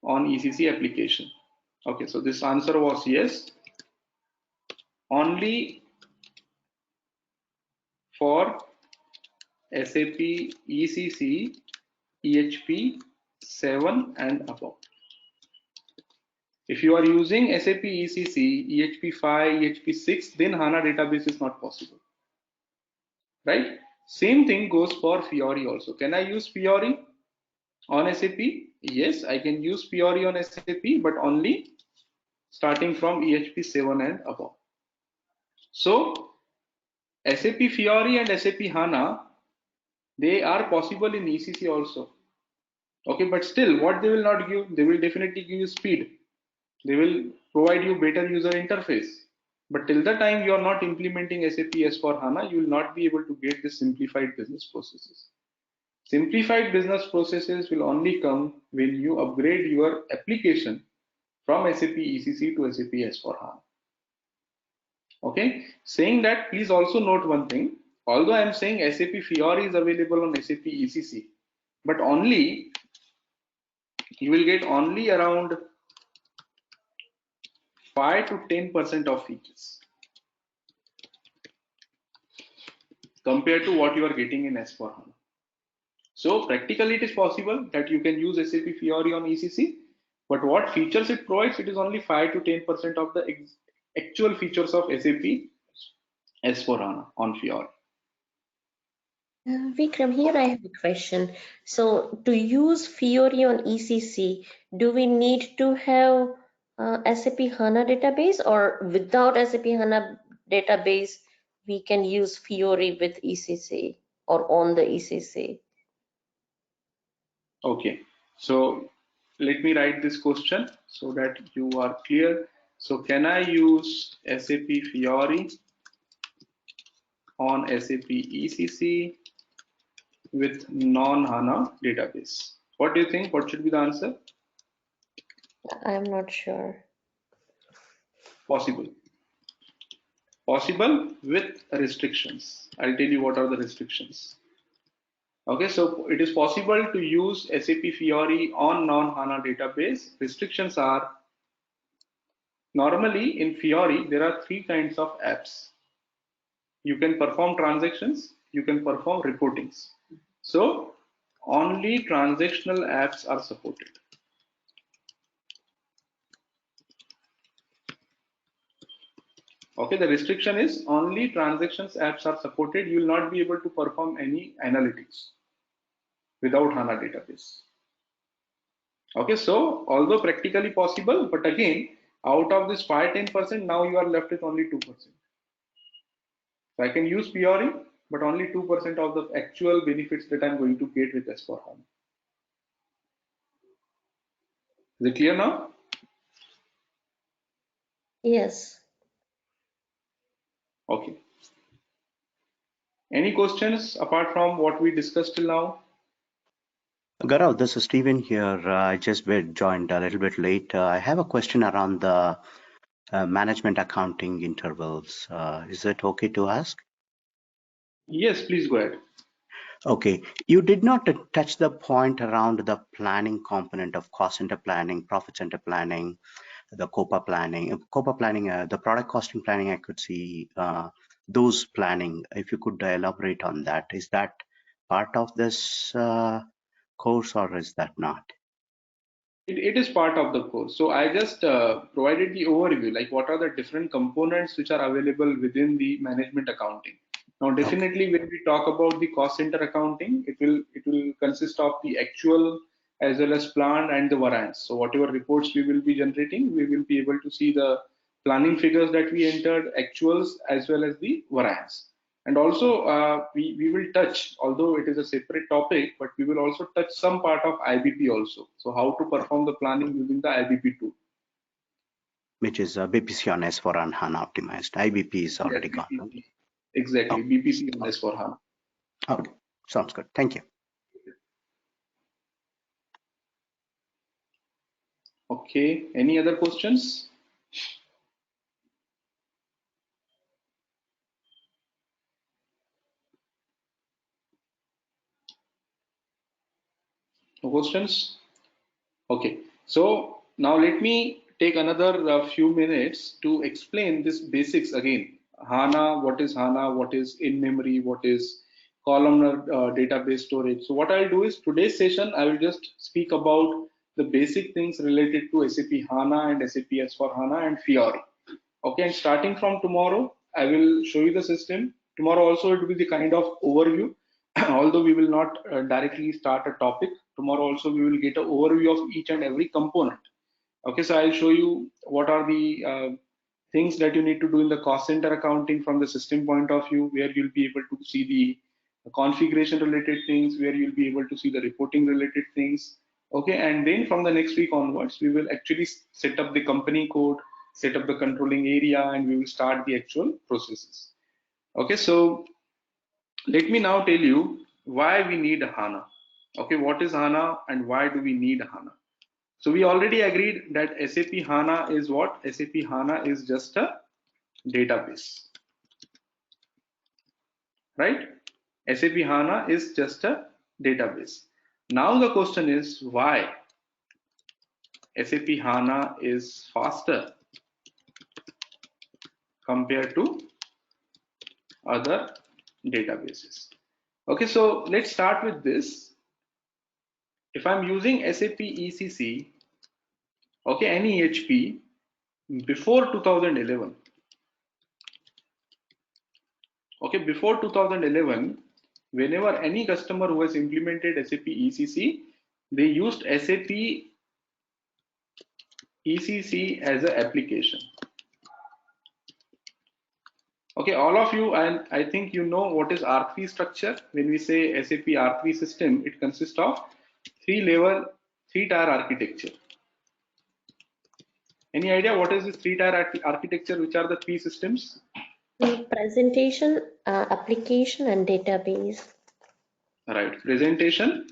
on ECC application? Okay, so this answer was yes. Only for SAP ECC EHP 7 and above. If you are using SAP ECC EHP 5, EHP 6, then HANA database is not possible. Right? Same thing goes for Fiori also. Can I use Fiori on SAP? Yes, I can use Fiori on SAP, but only starting from EHP 7 and above. So SAP Fiori and SAP HANA, they are possible in ECC also. Okay, but still what they will not give, they will definitely give you speed. They will provide you better user interface. But till the time you are not implementing SAP S/4HANA, you will not be able to get this simplified business processes. Simplified business processes will only come when you upgrade your application from SAP ECC to SAP S/4HANA. Okay, saying that, please also note one thing. Although I am saying SAP Fiori is available on SAP ECC, but only you will get only around 5 to 10% of features compared to what you are getting in S/4HANA. So practically it is possible that you can use SAP Fiori on ECC, but what features it provides, it is only 5 to 10% of the actual features of SAP S/4HANA on Fiori. Vikram, here I have a question. So to use Fiori on ECC, do we need to have SAP HANA database, or without SAP HANA database, we can use Fiori with ECC or on the ECC? Okay, so let me write this question so that you are clear. So can I use SAP Fiori on SAP ECC with non-HANA database? What do you think? What should be the answer? I'm not sure. Possible. Possible with restrictions. I'll tell you what are the restrictions. Okay, so it is possible to use SAP Fiori on non-HANA database. Restrictions are normally in Fiori, there are three kinds of apps. You can perform transactions, you can perform reportings. So only transactional apps are supported. Okay, the restriction is only transactions apps are supported. You will not be able to perform any analytics without HANA database. Okay, so although practically possible, but again, out of this 5-10%, now you are left with only 2%. So I can use Fiori, but only 2% of the actual benefits that I'm going to get with S4HANA. Is it clear now? Yes. Okay. Any questions apart from what we discussed till now? Gaurav, this is Stephen here. I just joined a little bit late. I have a question around the management accounting intervals. Is it okay to ask? Yes, please go ahead. Okay. You did not touch the point around the planning component of cost center planning, profit center planning, the COPA planning. COPA planning, the product costing planning, I could see those planning. If you could elaborate on that. Is that part of this course or is that not? It is part of the course. So I just provided the overview, like what are the different components which are available within the management accounting. Now, definitely when we talk about the cost center accounting, it will consist of the actual as well as planned and the variance. So whatever reports we will be generating, we will be able to see the planning figures that we entered, actuals as well as the variance. And also we will touch, although it is a separate topic, but we will also touch some part of IBP also. So how to perform the planning using the IBP tool. Which is BPC on S4 and HANA optimized. IBP is already Yes, gone. BPC. Exactly, Oh, BPC on S4HANA. okay, sounds good. Thank you. Okay, any other questions? No questions? Okay, so now let me take another few minutes to explain this basics again. HANA, what is HANA, what is in-memory, what is columnar database storage. So what I'll do is today's session, I will just speak about the basic things related to SAP HANA and SAP S4HANA and Fiori. Okay, and starting from tomorrow, I will show you the system. Tomorrow also it will be the kind of overview. Although we will not directly start a topic, tomorrow also we will get an overview of each and every component. Okay, so I'll show you what are the things that you need to do in the cost center accounting from the system point of view, where you'll be able to see the configuration related things, where you'll be able to see the reporting related things. Okay, and then from the next week onwards, we will actually set up the company code, set up the controlling area, and we will start the actual processes. Okay, so let me now tell you why we need HANA. Okay, what is HANA and why do we need HANA? So we already agreed that SAP HANA is what? SAP HANA is just a database, right? SAP HANA is just a database. Now the question is why SAP HANA is faster compared to other databases. Okay, so let's start with this. If I'm using SAP ECC, okay, any HP before 2011, okay, before 2011, whenever any customer who has implemented SAP ECC, they used SAP ECC as an application. Okay, all of you, and I think you know what is R3 structure. When we say SAP R3 system, it consists of three-tier architecture. Any idea what is this three-tier architecture? Which are the three systems? Presentation, application, and database. Right, presentation,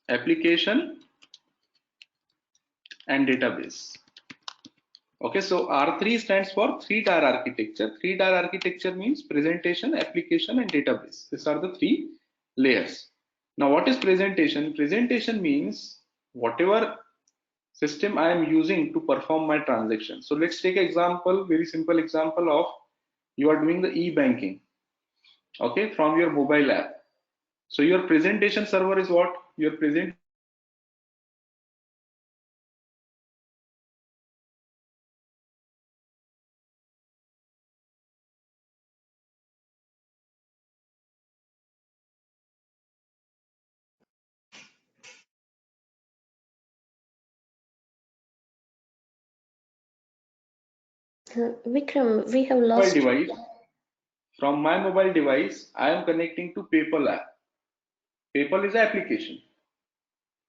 application, and database. Okay, so R3 stands for three-tier architecture. Three-tier architecture means presentation, application, and database. These are the three layers. Now, what is presentation? Presentation means whatever system I am using to perform my transaction. So let's take an example, very simple example of you are doing the e-banking, okay, from your mobile app. So your presentation server is what? Your present Vikram, we have mobile lost you. device. From my mobile device, I am connecting to PayPal app. PayPal is an application,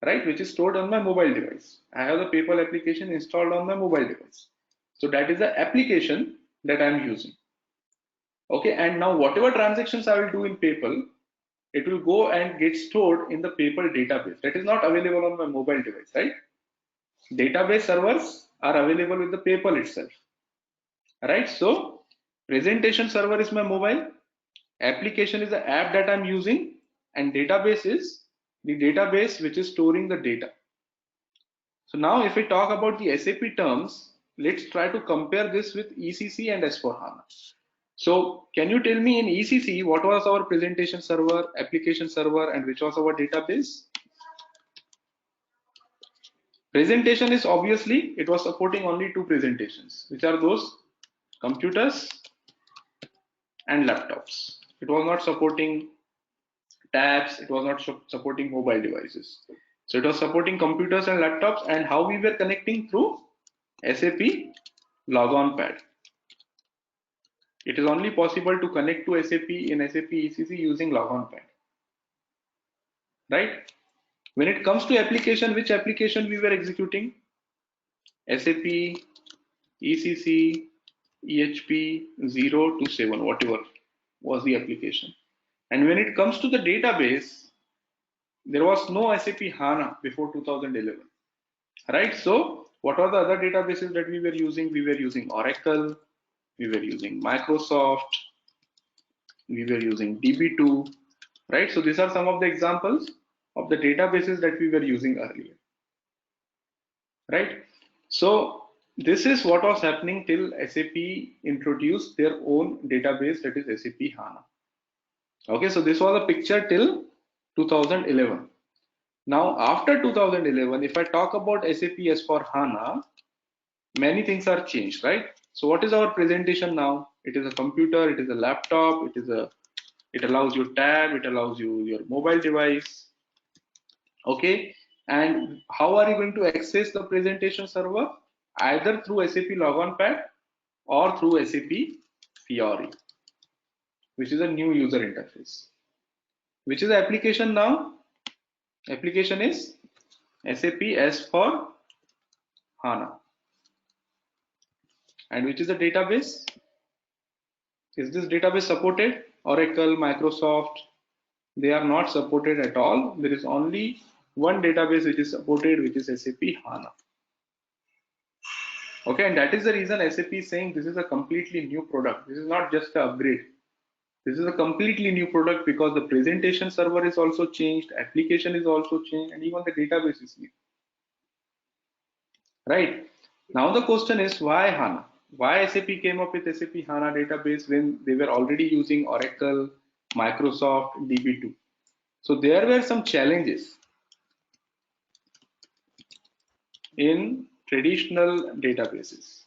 right, which is stored on my mobile device. I have the PayPal application installed on my mobile device. So that is the application that I am using. Okay, and now whatever transactions I will do in PayPal, it will go and get stored in the PayPal database. That is not available on my mobile device, right? Database servers are available with the PayPal itself, right? So presentation server is my mobile, application is the app that I'm using, and database is the database which is storing the data. So now if we talk about the SAP terms, let's try to compare this with ECC and S4HANA. So can you tell me in ECC what was our presentation server, application server, and which was our database? Presentation is obviously, it was supporting only two presentations, which are those computers and laptops. It was not supporting tabs, it was not supporting mobile devices. So it was supporting computers and laptops, and how we were connecting through SAP logon pad. It is only possible to connect to SAP in SAP ECC using logon pad, right? When it comes to application, which application we were executing? SAP ECC EHP 0 to 7, whatever was the application. And when it comes to the database, there was no SAP HANA before 2011, right? So what are the other databases that we were using? We were using Oracle, we were using Microsoft, we were using DB2, right? So these are some of the examples of the databases that we were using earlier, right? So this is what was happening till SAP introduced their own database, that is SAP HANA. Okay, so this was a picture till 2011. Now after 2011, if I talk about SAP S4HANA, many things are changed, right? So what is our presentation now? It is a computer, it is a laptop, it allows you tab, it allows you your mobile device. Okay, and how are you going to access the presentation server? Either through SAP logon pad or through SAP Fiori, which is a new user interface. Which is the application now? Application is SAP S4 HANA. And which is the database? Is this database supported? Oracle, Microsoft, they are not supported at all. There is only one database which is supported, which is SAP HANA. Okay, and that is the reason SAP is saying this is a completely new product. This is not just an upgrade. This is a completely new product because the presentation server is also changed, application is also changed, and even the database is new. Right? Now the question is why HANA? Why SAP came up with SAP HANA database when they were already using Oracle, Microsoft, DB2? So there were some challenges in traditional databases.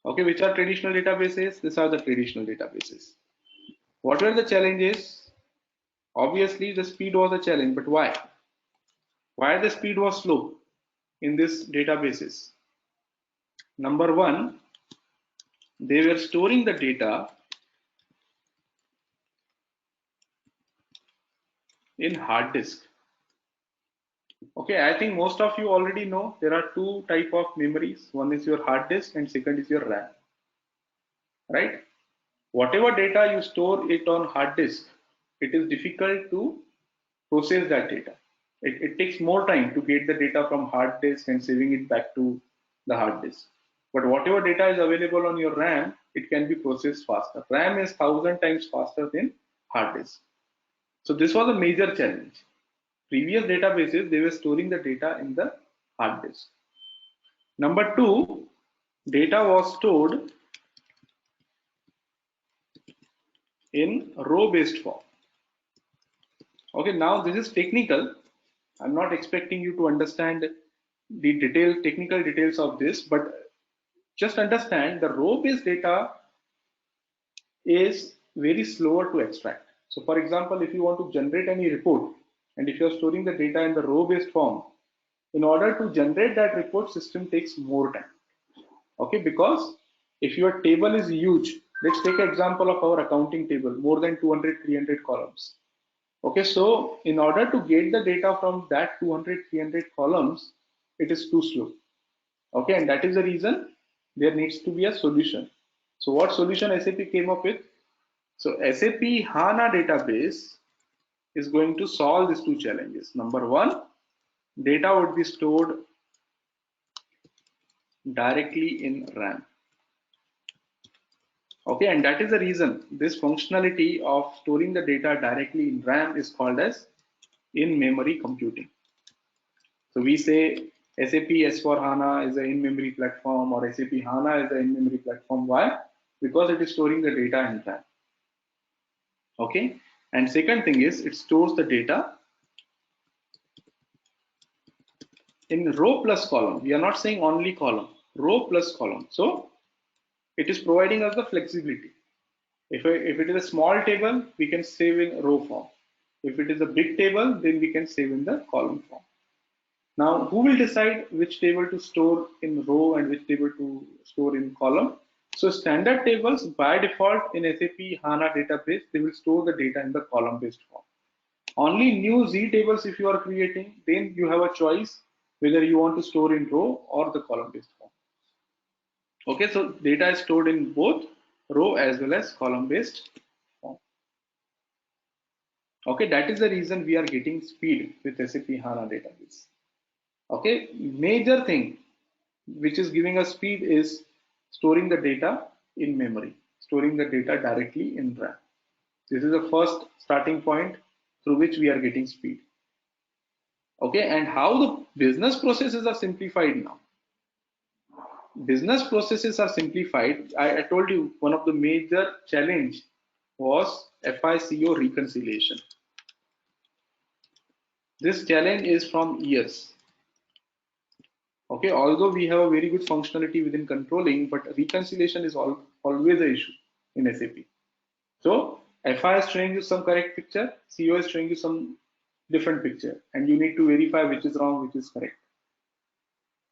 Okay, which are traditional databases? These are the traditional databases. What were the challenges? Obviously, the speed was a challenge, but why? Why the speed was slow in these databases? Number one, they were storing the data in hard disk. Okay, I think most of you already know there are two type of memories. One is your hard disk and second is your RAM, right? Whatever data you store it on hard disk, it is difficult to process that data. It takes more time to get the data from hard disk and saving it back to the hard disk. But whatever data is available on your RAM, it can be processed faster. RAM is 1,000 times faster than hard disk. So this was a major challenge. Previous databases, they were storing the data in the hard disk. Number two, data was stored in row-based form. Okay, now this is technical. I'm not expecting you to understand the technical details of this, but just understand the row-based data is very slower to extract. So for example, if you want to generate any report, and if you're storing the data in the row-based form, in order to generate that report, system takes more time. Okay, because if your table is huge, let's take an example of our accounting table, more than 200, 300 columns. Okay, so in order to get the data from that 200, 300 columns, it is too slow. Okay, and that is the reason there needs to be a solution. So what solution SAP came up with? So SAP HANA database is going to solve these two challenges. Number one, data would be stored directly in RAM. Okay, and that is the reason this functionality of storing the data directly in RAM is called as in-memory computing. So we say SAP S4HANA is an in-memory platform, or SAP HANA is an in-memory platform. Why? Because it is storing the data in RAM. Okay, and second thing is it stores the data in row plus column. We are not saying only column, row plus column. So it is providing us the flexibility. If it is a small table, we can save in row form. If it is a big table, then we can save in the column form. Now, who will decide which table to store in row and which table to store in column? So standard tables by default in SAP HANA database, they will store the data in the column-based form. Only new Z tables if you are creating, then you have a choice whether you want to store in row or the column-based form. Okay, so data is stored in both row as well as column-based form. Okay, that is the reason we are getting speed with SAP HANA database. Okay, major thing which is giving us speed is storing the data in memory, storing the data directly in RAM. This is the first starting point through which we are getting speed. Okay, and how the business processes are simplified now. Business processes are simplified. I told you one of the major challenge was FICO reconciliation. This challenge is from years. Okay, although we have a very good functionality within controlling, but reconciliation is always an issue in SAP. So FI is showing you some correct picture, CO is showing you some different picture, and you need to verify which is wrong, which is correct.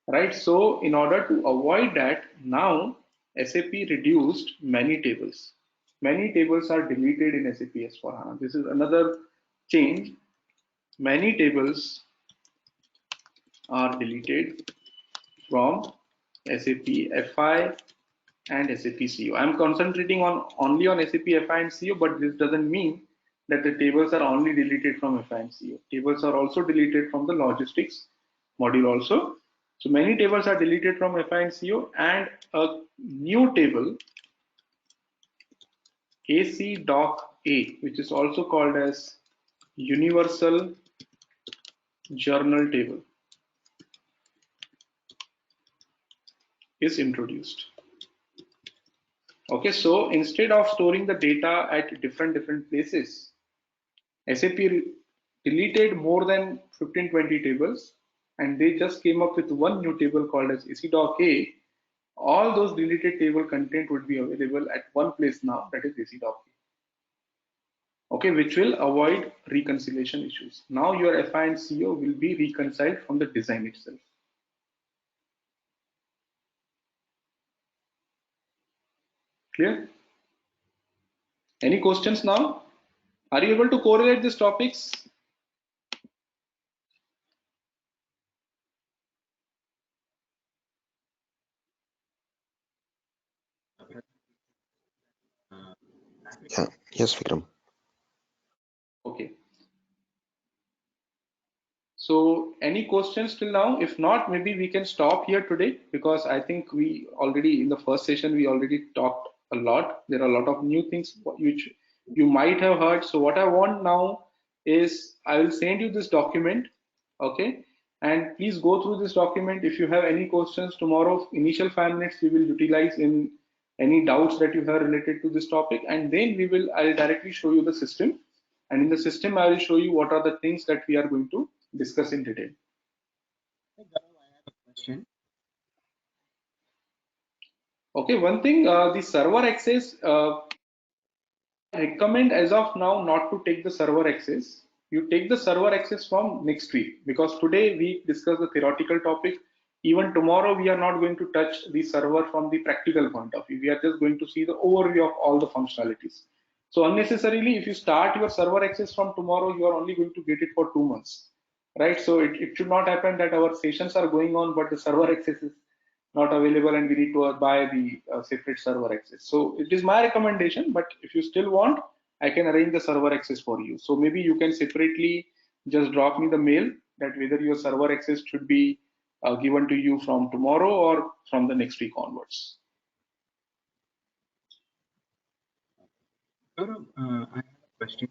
Right, so in order to avoid that, now SAP reduced many tables. Many tables are deleted in SAP S4HANA. This is another change. Many tables are deleted from SAP FI and SAP CO. I'm concentrating only on SAP FI and CO, but this doesn't mean that the tables are only deleted from FI and CO. Tables are also deleted from the logistics module also. So many tables are deleted from FI and CO, and a new table, AC.A, which is also called as Universal Journal Table, is introduced. Okay, so instead of storing the data at different places, SAP deleted more than 15-20 tables, and they just came up with one new table called as AC.A. All those deleted table content would be available at one place now, that is AC.A. Okay, which will avoid reconciliation issues. Now your FI and CO will be reconciled from the design itself. Clear? Any questions now? Are you able to correlate these topics? Yeah. Yes, Vikram. Okay. So any questions till now? If not, maybe we can stop here today, because I think we already in the first session we already talked a lot. There are a lot of new things which you might have heard. So what I want now is I will send you this document, okay? And please go through this document. If you have any questions tomorrow, initial 5 minutes we will utilize in any doubts that you have related to this topic, and then I'll directly show you the system, and in the system I will show you what are the things that we are going to discuss in detail. Question. Okay, one thing, the server access, I recommend as of now not to take the server access. You take the server access from next week, because today we discuss the theoretical topic. Even tomorrow we are not going to touch the server from the practical point of view. We are just going to see the overview of all the functionalities. So unnecessarily, if you start your server access from tomorrow, you are only going to get it for 2 months, right? So it should not happen that our sessions are going on, but the server access is not available and we need to buy the separate server access. So it is my recommendation, but if you still want, I can arrange the server access for you. So maybe you can separately just drop me the mail that whether your server access should be given to you from tomorrow or from the next week onwards. Gaurav, I have a question.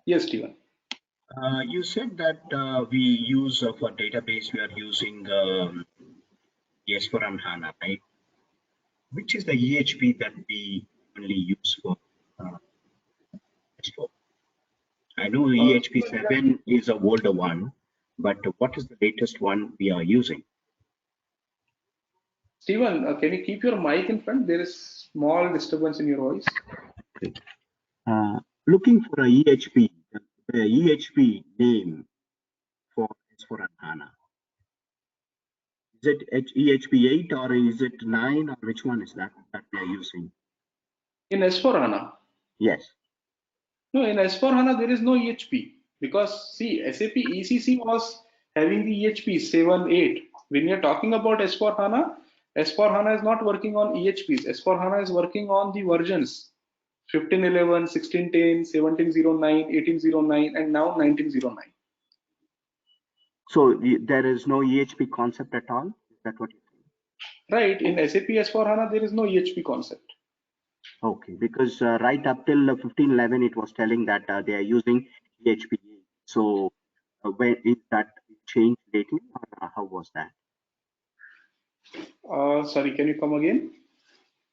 Yes, Steven. You said that we use for database, we are using S4HANA, right? Which is the EHP that we only use for S4? I know EHP 7 is a older one, but what is the latest one we are using? Steven, can you keep your mic in front? There is small disturbance in your voice. Okay. Looking for a EHP, the EHP name for S4HANA. Is it EHP 8 or is it 9 or which one is that we are using? In S4HANA? Yes. No, in S4HANA there is no EHP, because see, SAP ECC was having the EHP 7, 8. When you are talking about S4HANA, S4HANA is not working on EHPs. S4HANA is working on the versions 1511, 1610, 1709, 1809, and now 1909. So there is no EHP concept at all? Is that what you're saying? Right, in SAP S4HANA there is no EHP concept. Okay, because right up till 1511 it was telling that they are using EHP. So when is that changed lately, or how was that? Sorry, can you come again?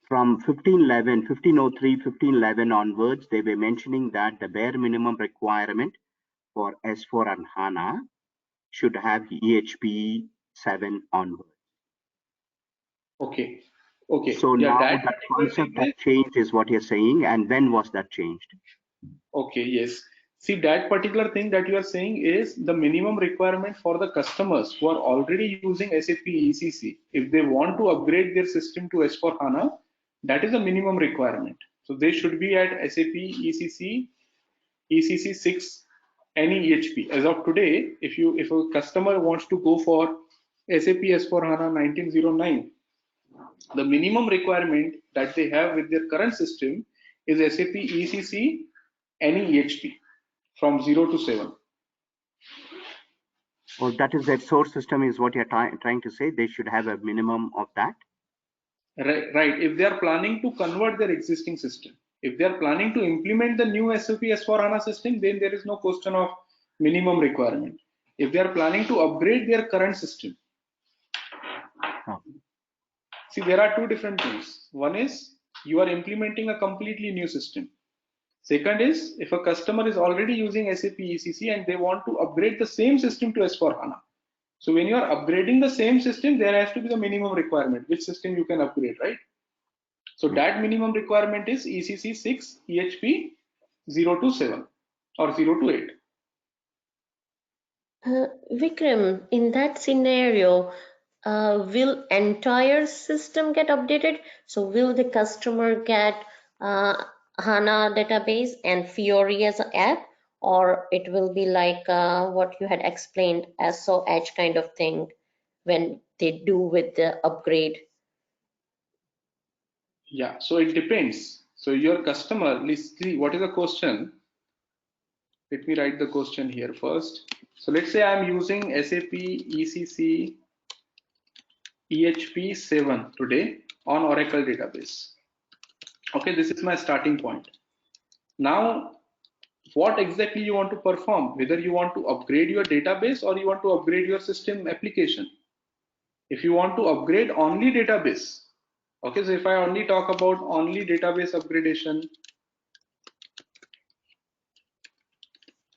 From 1511, 1503, 1511 onwards, they were mentioning that the bare minimum requirement for S4 and HANA should have EHP 7 onwards. Okay. Okay. So yeah, now that that particular thing concept has changed is what you're saying, and when was that changed? Okay, yes. See, that particular thing that you are saying is the minimum requirement for the customers who are already using SAP ECC. If they want to upgrade their system to S4HANA, that is a minimum requirement. So they should be at SAP ECC 6, any EHP. As of today, if a customer wants to go for SAP S4HANA 1909, the minimum requirement that they have with their current system is SAP ECC any EHP from 0 to 7. Well, that is their source system is what you're trying to say. They should have a minimum of that. Right. If they are planning to convert their existing system, if they are planning to implement the new SAP S4HANA system, then there is no question of minimum requirement. If they are planning to upgrade their current system, see, there are two different things. One is you are implementing a completely new system. Second is if a customer is already using SAP ECC and they want to upgrade the same system to S4HANA. So when you are upgrading the same system, there has to be the minimum requirement, which system you can upgrade, right? So that minimum requirement is ECC 6 EHP 0 to 7 or 0 to 8. Vikram, in that scenario, will entire system get updated? So will the customer get HANA database and Fiori as an app, or it will be like what you had explained as so edge kind of thing when they do with the upgrade? Yeah, so it depends. So your customer, let's see, what is the question? Let me write the question here first. So let's say I'm using SAP ECC EHP 7 today on Oracle database. Okay, this is my starting point. Now, what exactly you want to perform, whether you want to upgrade your database or you want to upgrade your system application. If you want to upgrade only database, okay, so if I only talk about only database upgradation,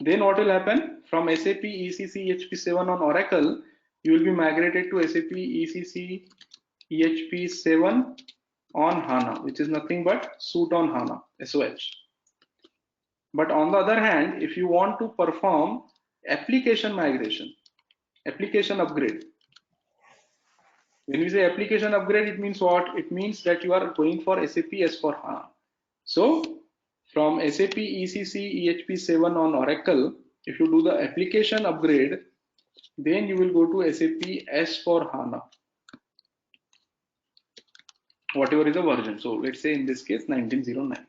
then what will happen? From SAP ECC EHP 7 on Oracle, you will be migrated to SAP ECC EHP 7 on HANA, which is nothing but suite on HANA, SOH. But on the other hand, if you want to perform application migration, application upgrade, when we say application upgrade, it means what? It means that you are going for SAP S4HANA. So from SAP ECC EHP 7 on Oracle, if you do the application upgrade, then you will go to SAP S4HANA, whatever is the version. So let's say in this case 1909.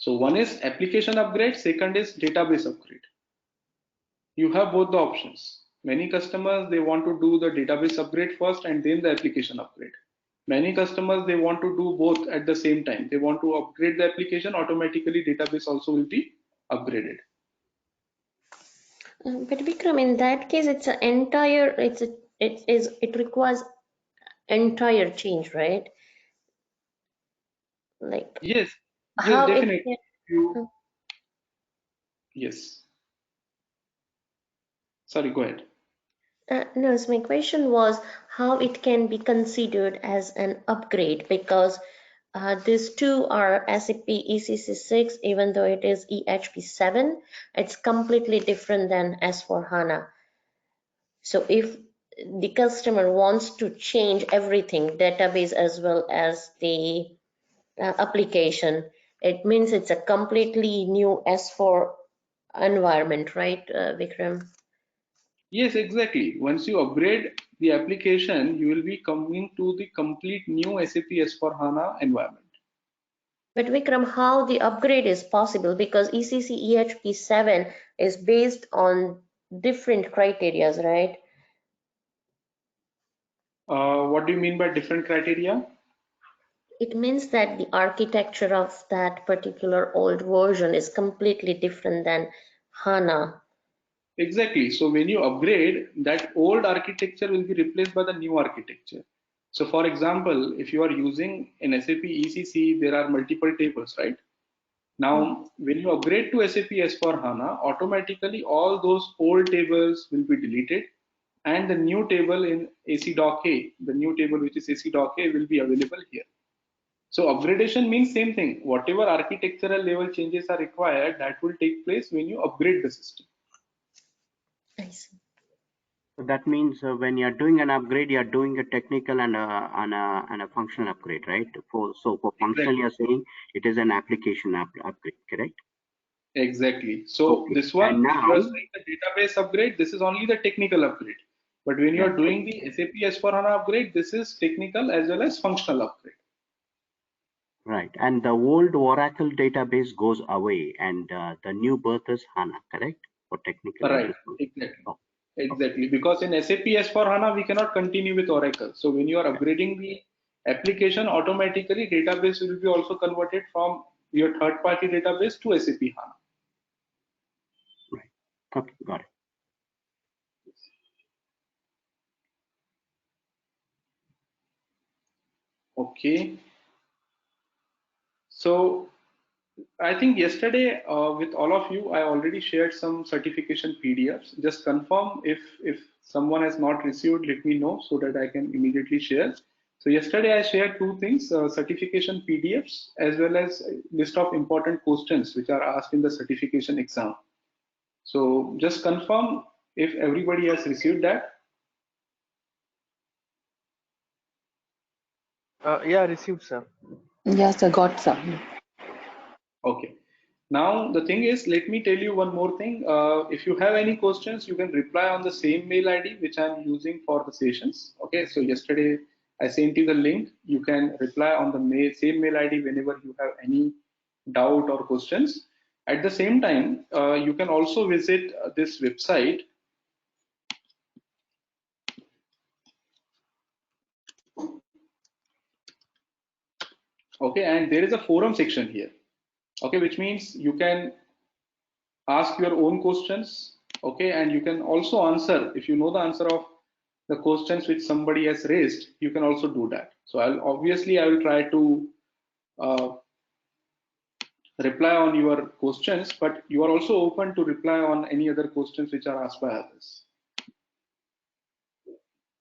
So one is application upgrade, second is database upgrade. You have both the options. Many customers, they want to do the database upgrade first and then the application upgrade. Many customers, they want to do both at the same time. They want to upgrade the application, automatically database also will be upgraded. But Vikram, in that case, it's an entire, it requires entire change, right? Like Yes, how it definitely. Yes. Sorry, go ahead. no, so my question was how it can be considered as an upgrade, because these two are SAP ECC 6, even though it is EHP 7, it's completely different than S4HANA. So if the customer wants to change everything, database as well as the application, it means it's a completely new S4 environment, right, Vikram? Yes, exactly. Once you upgrade the application, you will be coming to the complete new SAP S4HANA environment. But Vikram, how the upgrade is possible? Because ECC EHP 7 is based on different criteria, right? What do you mean by different criteria? It means that the architecture of that particular old version is completely different than HANA. Exactly. So when you upgrade, that old architecture will be replaced by the new architecture. So for example, if you are using an SAP ECC, there are multiple tables, right? Now, when you upgrade to SAP S4HANA, automatically all those old tables will be deleted and the new table in AC Doc A, the new table which is AC Doc A will be available here. So upgradation means same thing. Whatever architectural level changes are required, that will take place when you upgrade the system. I see. So that means when you're doing an upgrade, you're doing a technical and a functional upgrade, right? For functional, Exactly. you're saying it is an application upgrade, correct? Exactly. So Okay. this one, And if you are now, saying the database upgrade, this is only the technical upgrade. But when you yeah, are doing the SAP S4HANA upgrade, this is technical as well as functional upgrade. right. And the old Oracle database goes away, and the new birth is HANA, correct? For technical, it Right. is. Exactly. Oh, Exactly. Because in SAP S4HANA, we cannot continue with Oracle. So when you are upgrading the application, automatically database will be also converted from your third-party database to SAP HANA. right. Okay, got it. Okay. So I think yesterday with all of you, I already shared some certification PDFs. Just confirm if someone has not received, let me know so that I can immediately share. So yesterday I shared two things, certification PDFs as well as a list of important questions which are asked in the certification exam. So just confirm if everybody has received that. Yeah, received, sir. Yes, I got some. Okay. Now the thing is, let me tell you one more thing. If you have any questions, you can reply on the same mail ID which I'm using for the sessions. Okay. So yesterday I sent you the link. You can reply on the same mail ID whenever you have any doubt or questions. At the same time, you can also visit this website. Okay, and there is a forum section here. Okay, which means you can ask your own questions. Okay, and you can also answer if you know the answer of the questions which somebody has raised. You can also do that. So I will try to uh, reply on your questions, but you are also open to reply on any other questions which are asked by others.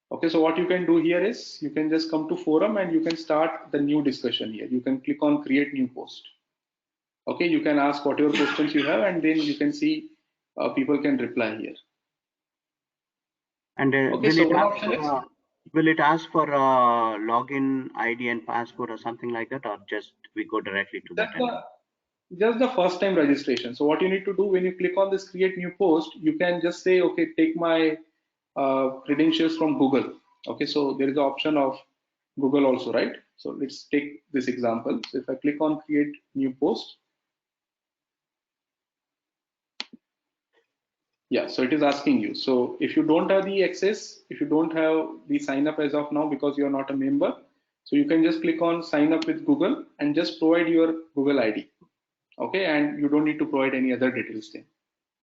Okay, so what you can do here is you can just come to forum and you can start the new discussion here. You can click on create new post. Okay, you can ask whatever questions you have, and then you can see people can reply here. And Okay, so one option is, will it ask for a login ID and password or something like that, or just we go directly to that? Just the first time registration. So what you need to do when you click on this create new post, you can just say, okay, take my credentials from Google. Okay, so there is the option of Google also, right? So let's take this example. So if I click on create new post, yeah, so it is asking you. So if you don't have the access, if you don't have the sign up as of now because you are not a member, so you can just click on sign up with Google and just provide your Google ID. Okay, and you don't need to provide any other details then.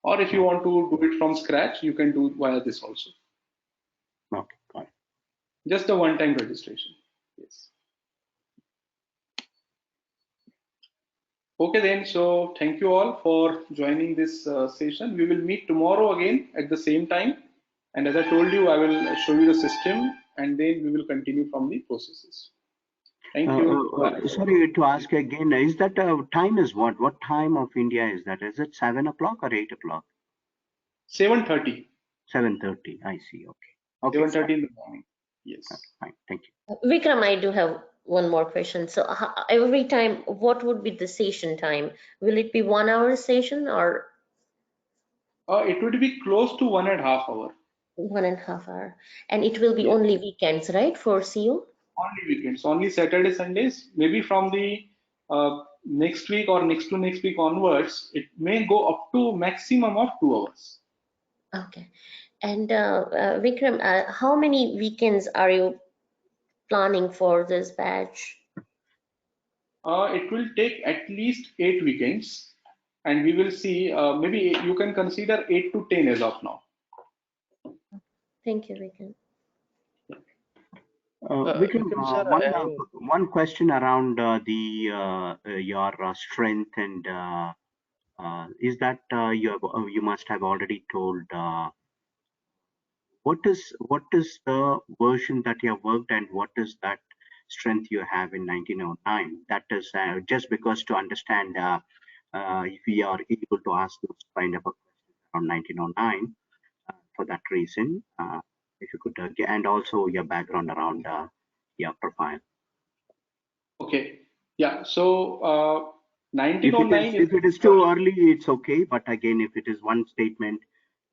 Or if you want to do it from scratch, you can do via this also. Okay, got it. Just a one-time registration. Yes. Okay then, so thank you all for joining this session. We will meet tomorrow again at the same time. And as I told you, I will show you the system and then we will continue from the processes. Thank you. Bye. Sorry to ask again, is that time is what? What time of India is that? Is it 7 o'clock or 8 o'clock? 7:30. 7:30. I see. Okay. Okay. 7:30 in the morning. Yes. Fine. Thank you. Vikram, I do have one more question. So every time, what would be the session time? Will it be 1 hour session or It would be close to 1.5 hours. 1.5 hour? And it will be Yes. only weekends, right, for CO? Only weekends, only Saturday, Sundays. Maybe from the next week or next to next week onwards, it may go up to maximum of 2 hours. Okay. And Vikram, how many weekends are you planning for this batch? It will take at least 8 weekends, and we will see. Maybe you can consider 8 to 10 as of now. Thank you, Vikram. Vikram, Vikram sir, one question around your strength and is that you must have already told what is the version that you have worked and what is that strength you have in 1909? That is just because to understand if we are able to ask those kind of a question around 1909 for that reason. If you could and also your background around your profile. Okay. Yeah. So 1909 If it is too early, it's okay. But again, if it is one statement,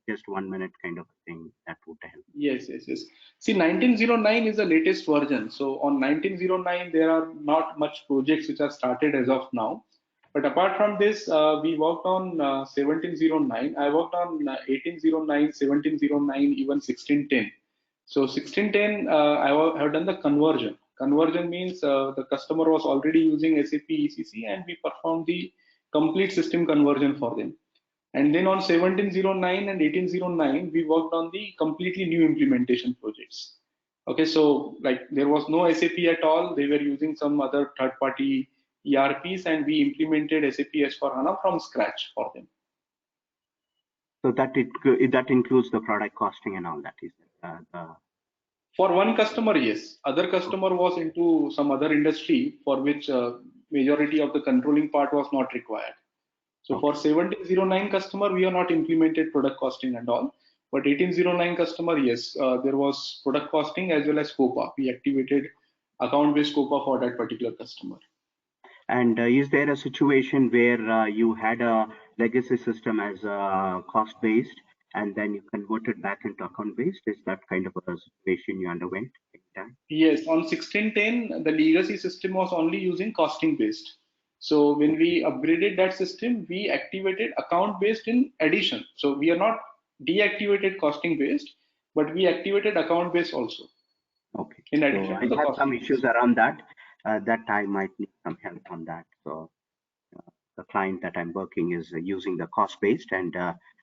just 1 minute kind of thing, that would help. Yes. See, 1909 is the latest version. So on 1909, there are not much projects which are started as of now. But apart from this, we worked on 1709. I worked on 1809, 1709, even 1610. So 1610, have done the conversion. Conversion means the customer was already using SAP ECC and we performed the complete system conversion for them. And then on 1709 and 1809, we worked on the completely new implementation projects. Okay, so like there was no SAP at all. They were using some other third-party ERPs, and we implemented SAP S/4HANA from scratch for them. So that includes the product costing and all that, is For one customer, yes. Other customer was into some other industry for which majority of the controlling part was not required. So for 1709 customer, we are not implemented product costing and all. But 1809 customer, yes, there was product costing as well as COPA. We activated account-based COPA for that particular customer. And is there a situation where you had a legacy system as cost-based and then you converted back into account-based? Is that kind of a situation you underwent? Yes, on 1610, the legacy system was only using costing-based. So when we upgraded that system, we activated account based in addition. So we are not deactivated costing based, but we activated account based also Okay. in So addition I to the have some costing issues based. around that. That I might need some help on that. So the client that I'm working is using the cost based, and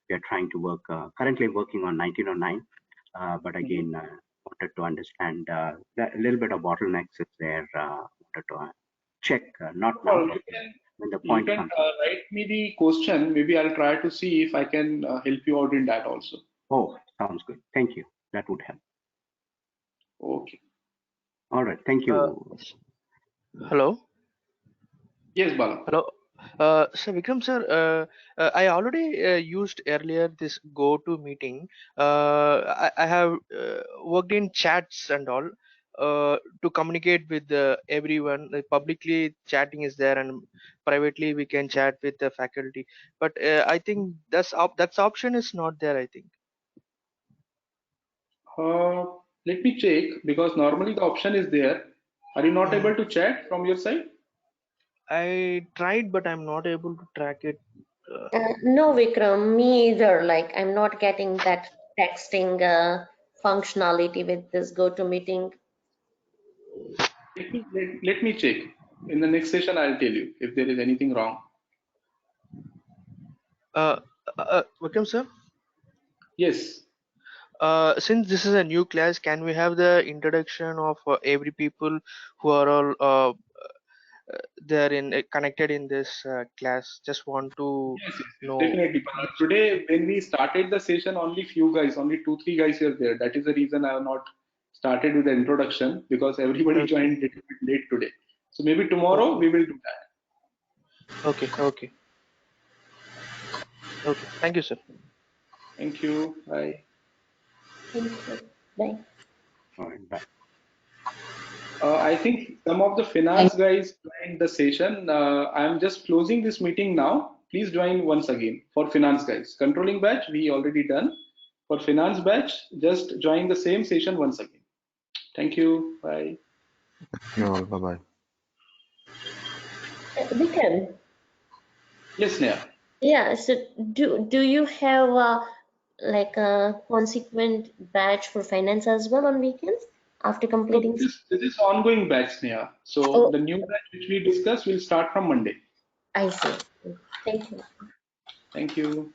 we are trying to work currently working on 1909. But again, wanted to understand that a little bit of bottlenecks is there. Wanted to check, not now, Well, but when the you point can comes. write me the question. Maybe I'll try to see if I can help you out in that also. Oh, sounds good. Thank you. That would help. Okay. All right. Thank you. Hello. Yes, Bala. Hello. So Vikram sir, I already used earlier this go-to meeting. I have worked in chats and all to communicate with everyone. Like publicly chatting is there, and privately we can chat with the faculty. But I think that's option is not there, I think. Let me check because normally the option is there. Are you not Mm. able to chat from your side? I tried, but I'm not able to track it. No, Vikram, me either. Like, I'm not getting that texting functionality with this GoToMeeting. Let me check. In the next session, I'll tell you if there is anything wrong. Vikram sir. Yes. Since this is a new class, can we have the introduction of every people who are all there in connected in this class? Just want to Yes, know definitely. But each. today, when we started the session, only few guys, only 2, 3 guys are there. That is the reason I have not started with the introduction because everybody Okay. joined a little bit late today. So maybe tomorrow Okay. we will do that. Okay. Okay. Okay. Thank you, sir. Thank you. Bye. Thank you. Bye. All right. Bye. I think some of the Thank finance guys joined the session. I'm just closing this meeting now. Please join once again for finance guys. Controlling batch, we already done. For finance batch, just join the same session once again. Thank you. Bye. You all, bye bye. Vikram, Yes, Neha. yeah, so do you have like a consequent batch for finance as well on weekends after No, completing? this is ongoing batch, Neha. So Oh, the new batch which we discussed will start from Monday. I see. Thank you. Thank you.